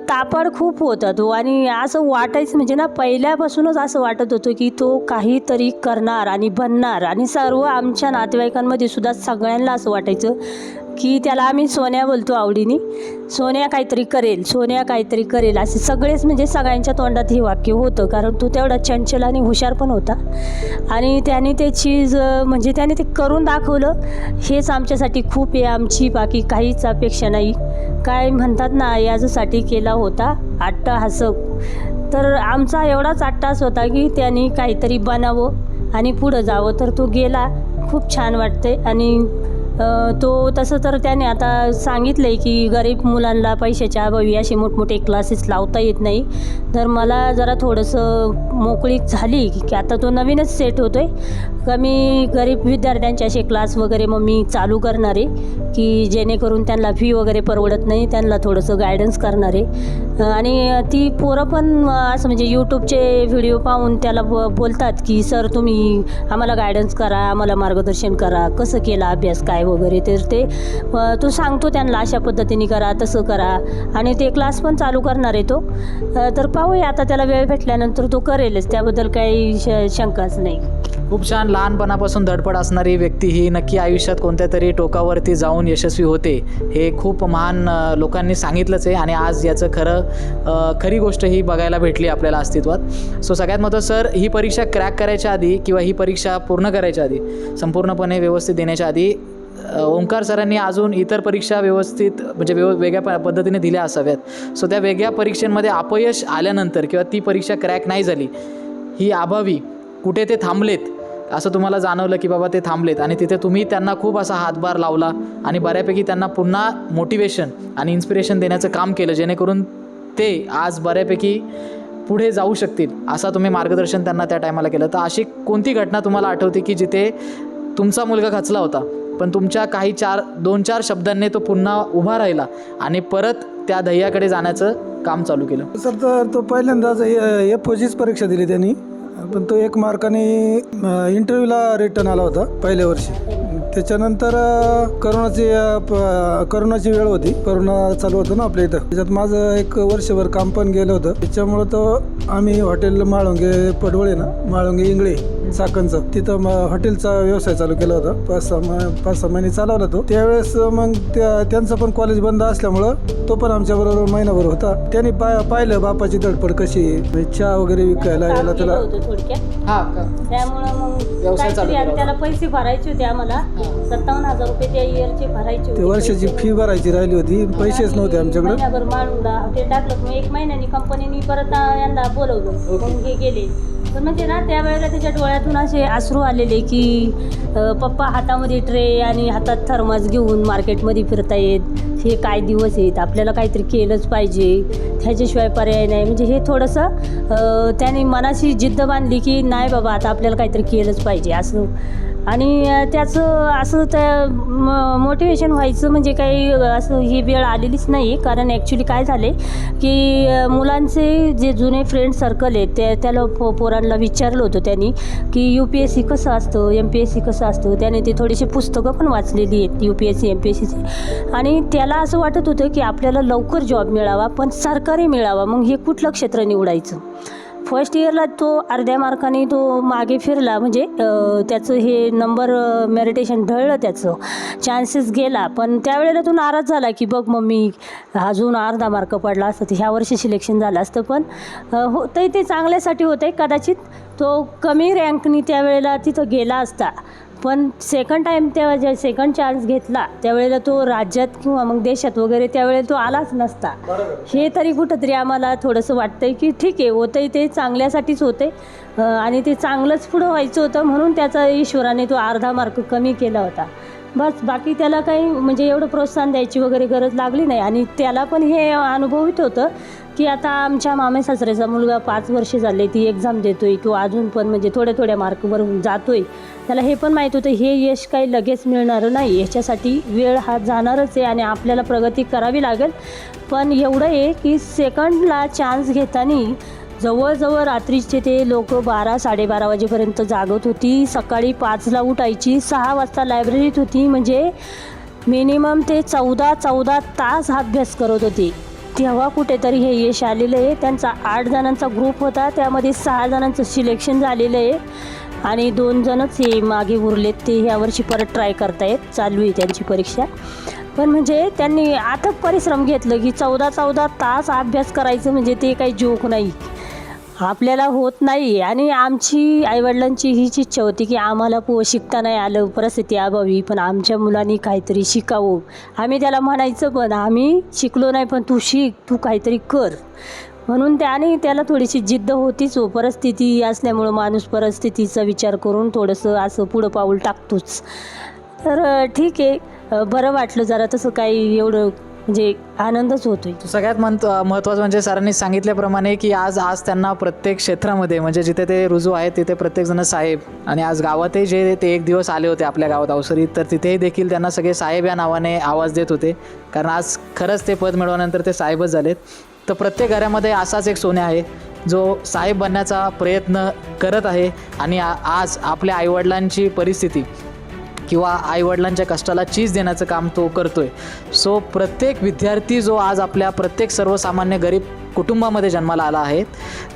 तापड खूप होता तो. आणि असं वाटायचं म्हणजे ना पहिल्यापासूनच असं वाटत होतं की तो काहीतरी करणार आणि बनणार. आणि सर्व आमच्या नातेवाईकांमध्ये सुद्धा सगळ्यांना असं वाटायचं की त्याला आम्ही सोन्या बोलतो आवडीने, सोन्या काहीतरी करेल, सोन्या काहीतरी करेल असे सगळेच म्हणजे सगळ्यांच्या तोंडात हे वाक्य होतं. कारण तो तेवढा चंचल आणि हुशार पण होता. आणि त्याने ते चीज म्हणजे त्याने ते करून दाखवलं. हेच आमच्यासाठी खूप आहे. आमची बाकी काहीच अपेक्षा नाही. काय म्हणतात ना, याच्यासाठी केला होता अट्टहास. तर आमचा एवढाच अट्टहास होता की त्यांनी काहीतरी बनावं आणि पुढं जावं. तर तो गेला, खूप छान वाटते. आणि तो तसं तर त्याने आता सांगितलं आहे की गरीब मुलांना पैशाच्या अभावी असे मोठमोठे क्लासेस लावता येत नाही. तर मला जरा थोडंसं मोकळीक झाली की आता तो नवीनच सेट होतो आहे का मी गरीब विद्यार्थ्यांचे असे क्लास वगैरे मग मी चालू करणार आहे की जेणेकरून त्यांना फी वगैरे परवडत नाही, त्यांना थोडंसं गायडन्स करणार आहे. आणि ती पोरं पण असं म्हणजे यूट्यूबचे व्हिडिओ पाहून त्याला बोलतात की सर तुम्ही आम्हाला गायडन्स करा, आम्हाला मार्गदर्शन करा, कसं केला अभ्यास काय वगैरे. तर ते तो सांगतो त्यांना अशा पद्धतीने करा, तसं करा. आणि ते क्लास पण चालू करणार आहे तो. तर पाहूया आता त्याला वेळ भेटल्यानंतर तो करेलच, त्याबद्दल काही शंकाच नाही. खूप छान. लहानपणापासून धडपड असणारी व्यक्ती ही नक्की आयुष्यात कोणत्या तरी टोकावरती जाऊन यशस्वी होते, हे खूप महान लोकांनी सांगितलंच आहे. आणि आज याचं खरी गोष्ट ही बघायला भेटली आपल्याला अस्तित्वात. सो सगळ्यात महत्त्वाचं सर, ही परीक्षा क्रॅक करायच्या आधी किंवा ही परीक्षा पूर्ण करायच्या आधी, संपूर्णपणे व्यवस्थित देण्याच्या आधी ओंकार सरांनी अजून इतर परीक्षा व्यवस्थित म्हणजे वेगळ्या पद्धतीने दिल्या असाव्यात. सो त्या वेगळ्या परीक्षेमध्ये अपयश आल्यानंतर किंवा ती परीक्षा क्रॅक नाही झाली ही अभावी कुठे ते थांबलेत असं तुम्हाला जाणवलं की बाबा ते थांबलेत आणि तिथे तुम्ही त्यांना खूप असा हातभार लावला आणि बऱ्यापैकी त्यांना पुन्हा मोटिवेशन आणि इन्स्पिरेशन देण्याचं काम केलं, जेणेकरून ते आज बऱ्यापैकी पुढे जाऊ शकतील असा तुम्ही मार्गदर्शन त्यांना त्या टायमाला केलं. तर अशी कोणती घटना तुम्हाला आठवते की जिथे तुमचा मुलगा खचला होता पण तुमच्या काही 2-4 शब्दांनी तो पुन्हा उभा राहिला आणि परत त्या ध्येयाकडे जाण्याचं काम चालू केलं? सर तर तो पहिल्यांदाच FOG's परीक्षा दिली त्यांनी, पण तो 1 मार्काने इंटरव्ह्यूला रिटर्न आला होता पहिल्या वर्षी. त्याच्यानंतर करोनाची वेळ होती, करोना चालू होतं ना आपल्या इथं. त्याच्यात माझं 1 वर्षभर काम पण गेलं होतं. त्याच्यामुळं तो आम्ही हॉटेल माळुंगे पडवळे ना, माळुंगे इंगळे चाकणचा. तिथं हॉटेलचा व्यवसाय चालू केला होता. 5-6 महिने चालवला तो. त्यावेळेस मग त्यांचं पण कॉलेज बंद असल्यामुळं तो पण आमच्याबरोबर महिनाभर होता. त्यांनी पाहिलं बापाची धडपड कशी आहे. म्हणजे चहा वगैरे विकायला यायला त्याला होतं थोडक्यात. हा का? त्यामुळं मग व्यवसाय चालू काहीतरी केला आणि त्याला पैसे भरायचे होते आम्हाला. 57,000 रुपये त्या इयरचे भरायचे ते होते. वर्षाची फी भरायची राहिली होती. पैसेच नव्हते आमच्याकडे. महिनाभर माळूला हॉटेल टाकलं. मग 1 महिन्यानी कंपनीने परत यांना बोलवलं. मग हे गेले. पण म्हणजे ना त्यावेळेला त्याच्या डोळ्यातून असे अश्रू आलेले की पप्पा हातामध्ये ट्रे आणि हातात थर्मास घेऊन मार्केटमध्ये फिरतायत. हे काय दिवस आहेत, आपल्याला काहीतरी केलंच पाहिजे, ह्याच्याशिवाय पर्याय नाही. म्हणजे हे थोडंसं त्याने मनाशी जिद्द बांधली की नाही बाबा आता आपल्याला काहीतरी केलंच पाहिजे असं. आणि त्याचं असं त्या मोटिवेशन व्हायचं म्हणजे काही असं ही वेळ आलेलीच नाही. कारण ॲक्च्युली काय झाले की मुलांचे जे जुने फ्रेंड सर्कल आहेत त्याला पोरांना विचारलं होतं त्यांनी की UPSC कसं असतं, MPSC कसं असतं. त्याने ते थोडीशी पुस्तकं पण वाचलेली आहेत UPSC MPSCची. आणि त्याला असं वाटत होतं की आपल्याला लवकर जॉब मिळावा पण सरकारी मिळावा. मग हे कुठलं क्षेत्र निवडायचं. फर्स्ट इयरला तो अर्ध्या मार्काने तो मागे फिरला. म्हणजे त्याचं हे नंबर मेरिटेशन ढळलं, त्याचं चान्सेस गेला. पण त्यावेळेला तो नाराज झाला की बघ मम्मी अजून अर्धा मार्क पडला असतं तर ह्या वर्षी सिलेक्शन झालं असतं. पण होतंय ते चांगल्यासाठी होतंय. कदाचित तो कमी रँकनी त्यावेळेला तिथं गेला असता. पण सेकंड टाईम तेव्हा ज्या सेकंड चान्स घेतला त्यावेळेला तो राज्यात किंवा मग देशात वगैरे त्यावेळेला तो आलाच नसता. हे तरी कुठंतरी आम्हाला थोडंसं वाटतंय की ठीक आहे होतंय ते चांगल्यासाठीच होते आणि ते चांगलंच पुढं व्हायचं होतं म्हणून त्याचा ईश्वराने तो अर्धा मार्क कमी केला होता. बस बाकी त्याला काही म्हणजे एवढं प्रोत्साहन द्यायची वगैरे गरज लागली नाही. आणि त्याला पण हे अनुभवित होतं की आता आमच्या मामे सासऱ्याचा मुलगा 5 वर्ष झाले ती एक्झाम देतोय, तो अजून पण म्हणजे थोड्या मार्कवर जातोय. त्याला हे पण माहीत होतं हे यश काही लगेच मिळणारं नाही, ह्याच्यासाठी वेळ हा जाणारच आहे आणि आपल्याला प्रगती करावी लागेल. पण एवढं आहे की सेकंडला चान्स घेताना जवळजवळ रात्रीचे ते लोक 12-12:30 वाजेपर्यंत जागत होती. सकाळी 5ला उठायची, 6 वाजता लायब्ररीत होती. म्हणजे मिनिमम ते 14 तास अभ्यास करत होते. तेव्हा कुठेतरी हे यश आलेलं आहे. त्यांचा 8 जणांचा ग्रुप होता, त्यामध्ये 6 जणांचं सिलेक्शन झालेलं आहे आणि 2 जणच हे मागे उरलेत. ते ह्यावर्षी परत ट्राय करतायत, चालू आहे त्यांची परीक्षा. पण म्हणजे त्यांनी अथक परिश्रम घेतलं की 14 तास अभ्यास करायचं म्हणजे ते काही जोक नाही, आपल्याला होत नाही. आणि आमची आईवडिलांची हीच इच्छा होती की आम्हाला शिकता नाही आलं परिस्थिती अभावी, पण आमच्या मुलांनी काहीतरी शिकावं. आम्ही त्याला म्हणायचं पण आम्ही शिकलो नाही पण तू शिक, तू काहीतरी कर. म्हणून त्याला थोडीशी जिद्द होतीच. परिस्थिती असल्यामुळं माणूस परिस्थितीचा विचार करून थोडंसं असं पुढं पाऊल टाकतोच. तर ठीक आहे, बरं वाटलं जरा. तसं काही एवढं म्हणजे आनंदच होतोय. सगळ्यात महत्त्वाचं म्हणजे सरांनी सांगितल्याप्रमाणे की आज त्यांना प्रत्येक क्षेत्रामध्ये म्हणजे जिथे ते रुजू आहेत तिथे प्रत्येकजण साहेब. आणि आज गावातही जे ते एक दिवस आले होते आपल्या गावात अवसरीत, तर तिथेही देखील त्यांना सगळे साहेब या नावाने आवाज देत होते. कारण आज खरंच ते पद मिळवल्यानंतर ते साहेबच झालेत. तर प्रत्येक घरामध्ये असाच एक सोन्या आहे जो साहेब बनण्याचा प्रयत्न करत आहे आणि आज आपल्या आईवडिलांची परिस्थिती किंवा आईवडिलांच्या कष्टाला चीज देण्याचं काम तो करतोय. सो प्रत्येक विद्यार्थी जो आज आपल्या प्रत्येक सर्वसामान्य गरीब कुटुंबामध्ये जन्माला आला आहे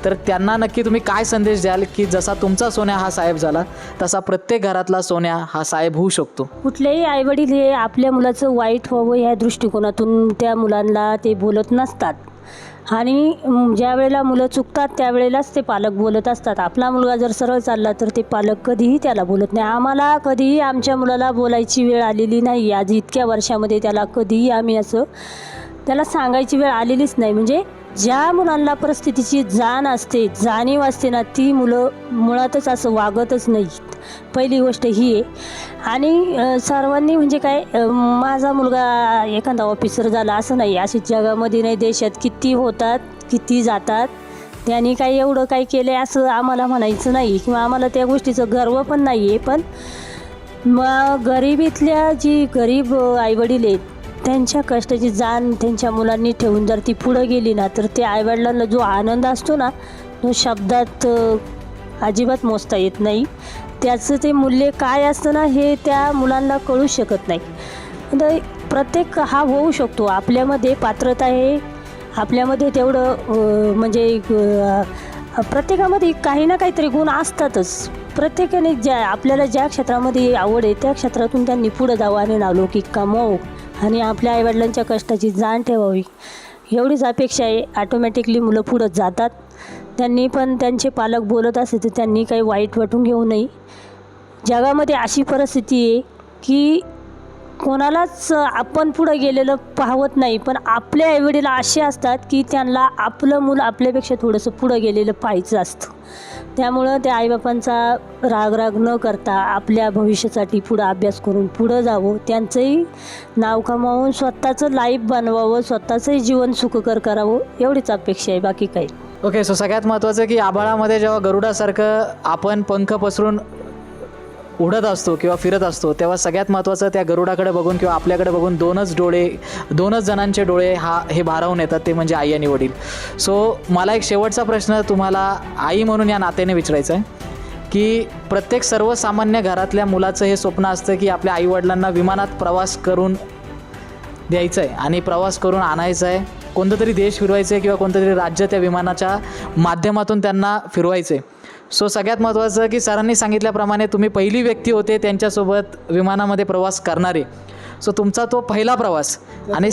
तर त्यांना नक्की तुम्ही काय संदेश द्याल की जसा तुमचा सोन्या हा साहेब झाला तसा प्रत्येक घरातला सोन्या हा साहेब होऊ शकतो. कुठलेही आईवडील हे आपल्या मुलाचं वाईट व्हावं ह्या दृष्टिकोनातून त्या मुलांना ते बोलत नसतात. आणि ज्या वेळेला मुलं चुकतात त्यावेळेलाच ते पालक बोलत असतात. आपला मुलगा जर सरळ चालला तर ते पालक कधीही त्याला बोलत नाही. आम्हाला कधीही आमच्या मुलाला बोलायची वेळ आलेली नाही. आज इतक्या वर्षामध्ये त्याला कधीही आम्ही असं त्याला सांगायची वेळ आलेलीच नाही. म्हणजे ज्या मुलांना परिस्थितीची जाणीव असते ना ती मुलं मुळातच असं वागतच नाहीत. पहिली गोष्ट ही आहे. आणि सर्वांनी म्हणजे काय माझा मुलगा एखादा ऑफिसर झाला असं नाही. अशी जगामध्ये नाही देशात किती होतात किती जातात. त्यांनी काही एवढं काही केलं आहे असं आम्हाला म्हणायचं नाही किंवा आम्हाला त्या गोष्टीचं गर्व पण नाही आहे. पण मग गरिबीतल्या जी गरीब आईवडील आहेत त्यांच्या कष्टाची जाण त्यांच्या मुलांनी ठेवून जर ती पुढं गेली ना तर त्या आईवडिलांना जो आनंद असतो ना तो शब्दात अजिबात मोजता येत नाही. त्याचं ते मूल्य काय असतं ना हे त्या मुलांना कळू शकत नाही. तर प्रत्येक हा होऊ शकतो. आपल्यामध्ये पात्रता आहे, आपल्यामध्ये तेवढं म्हणजे प्रत्येकामध्ये काही ना काहीतरी गुण असतातच. प्रत्येकाने आपल्याला ज्या क्षेत्रामध्ये आवड आहे त्या क्षेत्रातून त्यांनी पुढं जावं आणि नावलौकिक कमावं आणि आपल्या आईवडिलांच्या कष्टाची जाण ठेवावी, एवढीच अपेक्षा आहे. ऑटोमॅटिकली मुलं पुढं जातात. त्यांनी पण त्यांचे पालक बोलत असेल तर त्यांनी काही वाईट वाटून घेऊ नये. जगामध्ये अशी परिस्थिती आहे की कोणालाच आपण पुढं गेलेलं पाहत नाही, पण आपले आईवडील असे असतात की त्यांना आपलं मुलं आपल्यापेक्षा थोडंसं पुढं गेलेलं पाहायचं असतं. त्यामुळं त्या आईबापांचा राग न करता आपल्या भविष्यासाठी पुढं अभ्यास करून पुढं जावं, त्यांचंही नाव कमावून स्वतःचं लाईफ बनवावं, स्वतःचंही जीवन सुखकर करावं, एवढीच अपेक्षा आहे, बाकी काही. ओके, सो सगळ्यात महत्त्वाचं की आभाळामध्ये जेव्हा गरुडासारखं आपण पंख पसरून उडत असतो किंवा फिरत असतो तेव्हा सगळ्यात महत्त्वाचं त्या गरुडाकडे बघून किंवा आपल्याकडे बघून दोनच जणांचे डोळे हे भारावून येतात, ते म्हणजे आई आणि वडील. सो मला एक शेवटचा प्रश्न तुम्हाला आई म्हणून या नात्याने विचारायचा आहे की प्रत्येक सर्वसामान्य घरातल्या मुलाचं हे स्वप्न असतं की आपल्या आईवडिलांना विमानात प्रवास करून द्यायचं आहे आणि प्रवास करून आणायचं आहे, कोणतं तरी देश फिरवायचं आहे किंवा कोणतं तरी राज्य त्या विमानाच्या माध्यमातून त्यांना फिरवायचं आहे. सो सगळ्यात महत्त्वाचं की सरांनी सांगितल्याप्रमाणे तुम्ही पहिली व्यक्ती होते त्यांच्यासोबत विमानामध्ये प्रवास करणारे. सो तुमचा तो पहिला प्रवास आणि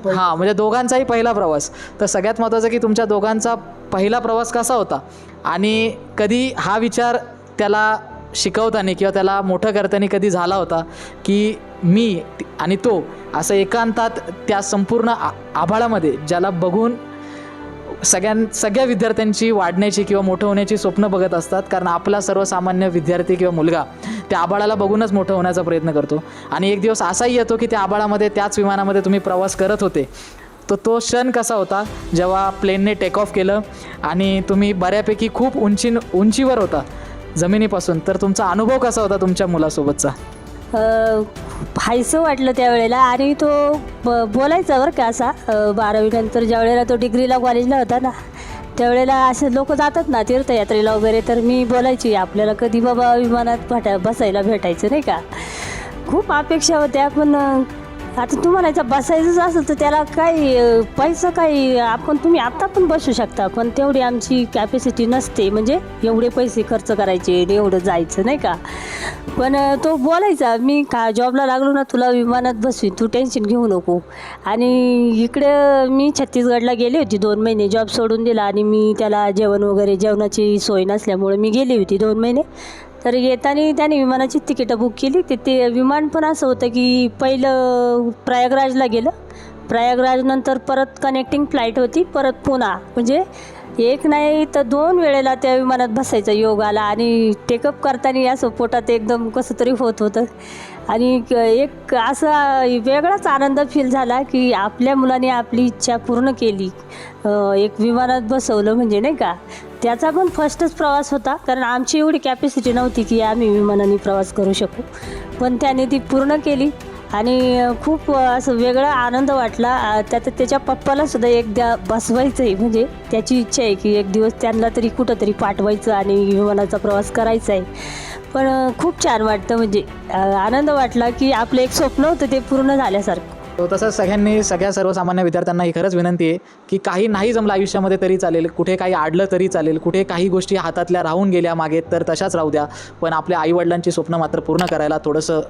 हां म्हणजे दोघांचाही पहिला प्रवास. तर सगळ्यात महत्त्वाचं की तुमच्या दोघांचा पहिला प्रवास कसा होता आणि कधी हा विचार त्याला शिकवताना किंवा त्याला मोठं करताना कधी झाला होता की मी आणि तो असं एकांतात त्या संपूर्ण आभाळामध्ये ज्याला बघून सगळ्या विद्यार्थ्यांची वाढण्याची किंवा मोठं होण्याची स्वप्न बघत असतात, कारण आपला सर्वसामान्य विद्यार्थी किंवा मुलगा त्या आभाळाला बघूनच मोठं होण्याचा प्रयत्न करतो आणि एक दिवस असाही येतो की त्या आभाळामध्ये त्याच विमानामध्ये तुम्ही प्रवास करत होते. तर तो क्षण कसा होता जेव्हा प्लेनने टेक ऑफ केलं आणि तुम्ही बऱ्यापैकी खूप उंचीवर होता जमिनीपासून, तर तुमचा अनुभव कसा होता तुमच्या मुलासोबतचा? व्हायचं वाटलं त्यावेळेला आणि तो बोलायचा बरं का असा. 12वी नंतर ज्या वेळेला तो डिग्रीला कॉलेजला होता ना त्यावेळेला असे लोक जातात ना तीर्थयात्रेला वगैरे, तर मी बोलायची आपल्याला कधी बाबा विमानात बसायला भेटायचं नाही का. खूप अपेक्षा होत्या, पण आता तू म्हणायचं बसायचंच असेल तर त्याला काही पैसा काही तुम्ही आत्ता पण बसू शकता, पण तेवढी आमची कॅपॅसिटी नसते, म्हणजे एवढे पैसे खर्च करायचे एवढं जायचं नाही का. पण तो बोलायचा मी जॉबला लागलो ना तुला विमानात बसवीन, तू टेन्शन घेऊ नको. आणि इकडे मी छत्तीसगडला गेली होती 2 महिने, जॉब सोडून दिला आणि मी त्याला जेवण वगैरे जेवणाची सोय नसल्यामुळे मी गेली होती 2 महिने. तर येताना त्याने विमानाची तिकीटं बुक केली. ते विमान पण असं होतं की पहिलं प्रयागराजला गेलं, प्रयागराजनंतर परत कनेक्टिंग फ्लाईट होती, परत पुन्हा, म्हणजे एक नाही तर 2 वेळेला त्या विमानात बसायचा योग आला आणि टेकअप करताना असं पोटात एकदम कसं तरी होत होतं आणि एक असा वेगळाच आनंद फील झाला की आपल्या मुलाने आपली इच्छा पूर्ण केली, एक विमानात बसवलं म्हणजे नाही का. त्याचा पण फर्स्टच प्रवास होता, कारण आमची एवढी कॅपॅसिटी नव्हती की आम्ही विमानाने प्रवास करू शकू, पण त्याने ती पूर्ण केली आणि खूप असं वेगळा आनंद वाटला. त्याच्या पप्पालासुद्धा एकदा बसवायचं आहे, म्हणजे त्याची इच्छा आहे की एक दिवस त्यांना तरी कुठंतरी पाठवायचं आणि विमानाचा प्रवास करायचा आहे. पण खूप छान वाटतं, म्हणजे आनंद वाटला की आपलं एक स्वप्न होतं ते पूर्ण झाल्यासारखं. तो तसंच सगळ्या सर्वसामान्य विद्यार्थ्यांना ही खरंच विनंती आहे की काही नाही जमलं आयुष्यामध्ये तरी चालेल, कुठे काही आडलं तरी चालेल, कुठे काही गोष्टी हातातल्या राहून गेल्या मागे तर तशाच राहू द्या, पण आपल्या आईवडिलांची स्वप्न मात्र पूर्ण करायला थोडंसं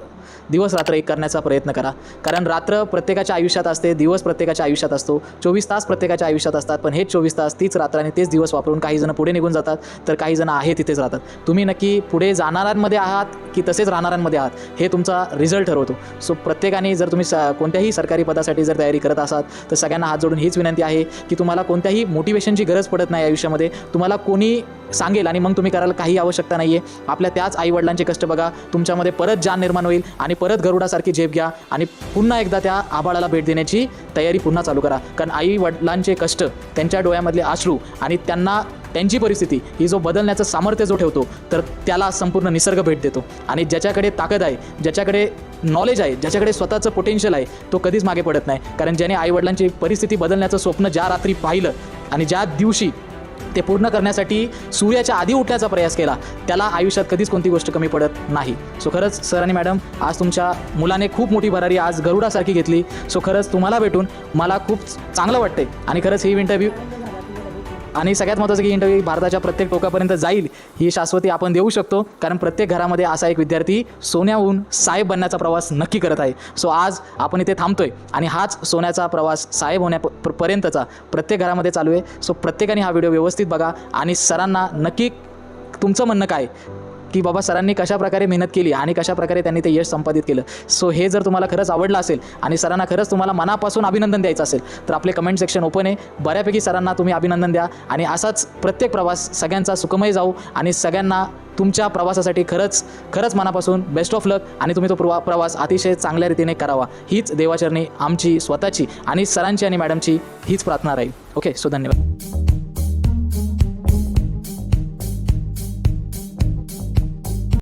दिवस रात्र एक करण्याचा प्रयत्न करा. कारण रात्र प्रत्येकाच्या आयुष्यात असते, दिवस प्रत्येकाच्या आयुष्यात असतो, 24 तास प्रत्येकाच्या आयुष्यात असतात, पण हेच 24 तास तीच रात्र आणि तेच दिवस वापरून काही जण पुढे निघून जातात तर काही जण आहे तिथेच राहतात. तुम्ही नक्की पुढे जाणाऱ्यांमध्ये आहात की तसेच राहणाऱ्यांमध्ये आहात हे तुमचा रिझल्ट ठरवतो. सो प्रत्येकाने जर तुम्ही कोणत्याही सरकारी पदासाठी जर तयारी करत असाल तर सगळ्यांना हात जोडून हीच विनंती आहे की तुम्हाला कोणत्याही मोटिवेशनची गरज पडत नाही आयुष्यामध्ये. तुम्हाला कोणी सांगेल आणि मग तुम्ही करायला काही आवश्यकता नाही आहे. आपल्या त्याच आईवडिलांचे कष्ट बघा, तुमच्यामध्ये परत जान निर्माण होईल आणि परत गरुडासारखी झेप घ्या आणि पुन्हा एकदा त्या आभाळाला भेट देण्याची तयारी पुन्हा चालू करा. कारण आईवडिलांचे कष्ट, त्यांच्या डोळ्यामधले अश्रू आणि त्यांची परिस्थिती ही जो बदलण्याचं सामर्थ्य जो ठेवतो तर त्याला संपूर्ण निसर्ग भेट देतो. आणि ज्याच्याकडे ताकद आहे, ज्याच्याकडे नॉलेज आहे, ज्याच्याकडे स्वतःचं पोटेन्शियल आहे तो कधीच मागे पडत नाही. कारण ज्याने आईवडिलांची परिस्थिती बदलण्याचं स्वप्न ज्या रात्री पाहिलं आणि ज्या दिवशी ते पूर्ण करण्यासाठी सूर्याच्या आधी उठण्याचा प्रयास केला त्याला आयुष्यात कधीच कोणती गोष्ट कमी पडत नाही. सो खरंच सर आणि मॅडम आज तुमच्या मुलाने खूप मोठी भरारी आज गरुडासारखी घेतली. सो खरंच तुम्हाला भेटून मला खूप चांगलं वाटतंय आणि खरंच ही इंटरव्ह्यू आणि सगळ्यात महत्त्वाचं की इंटरव्ह्यू भारताच्या प्रत्येक टोकापर्यंत जाईल ही शाश्वती आपण देऊ शकतो, कारण प्रत्येक घरामध्ये असा एक विद्यार्थी सोन्याहून साहेब बनण्याचा प्रवास नक्की करत आहे. सो आज आपण इथे थांबतोय आणि हाच सोन्याचा प्रवास साहेब होण्यापर्यंतचा प्रत्येक घरामध्ये चालू आहे. सो प्रत्येकाने हा व्हिडिओ व्यवस्थित बघा आणि सरांना नक्की तुमचं म्हणणं काय की बाबा सरांनी कशाप्रकारे मेहनत केली आणि कशाप्रकारे त्यांनी ते यश संपादित केलं. सो हे जर तुम्हाला खरंच आवडलं असेल आणि सरांना खरंच तुम्हाला मनापासून अभिनंदन द्यायचं असेल तर आपले कमेंट सेक्शन ओपन आहे. बऱ्यापैकी सरांना तुम्ही अभिनंदन द्या आणि असाच प्रत्येक प्रवास सगळ्यांचा सुखमय जाऊ आणि सगळ्यांना तुमच्या प्रवासासाठी खरंच मनापासून बेस्ट ऑफ लक आणि तुम्ही तो प्रवास अतिशय चांगल्या रीतीने करावा हीच देवाचरणी आमची स्वतःची आणि सरांची आणि मॅडमची हीच प्रार्थना राहील. ओके, सो धन्यवाद.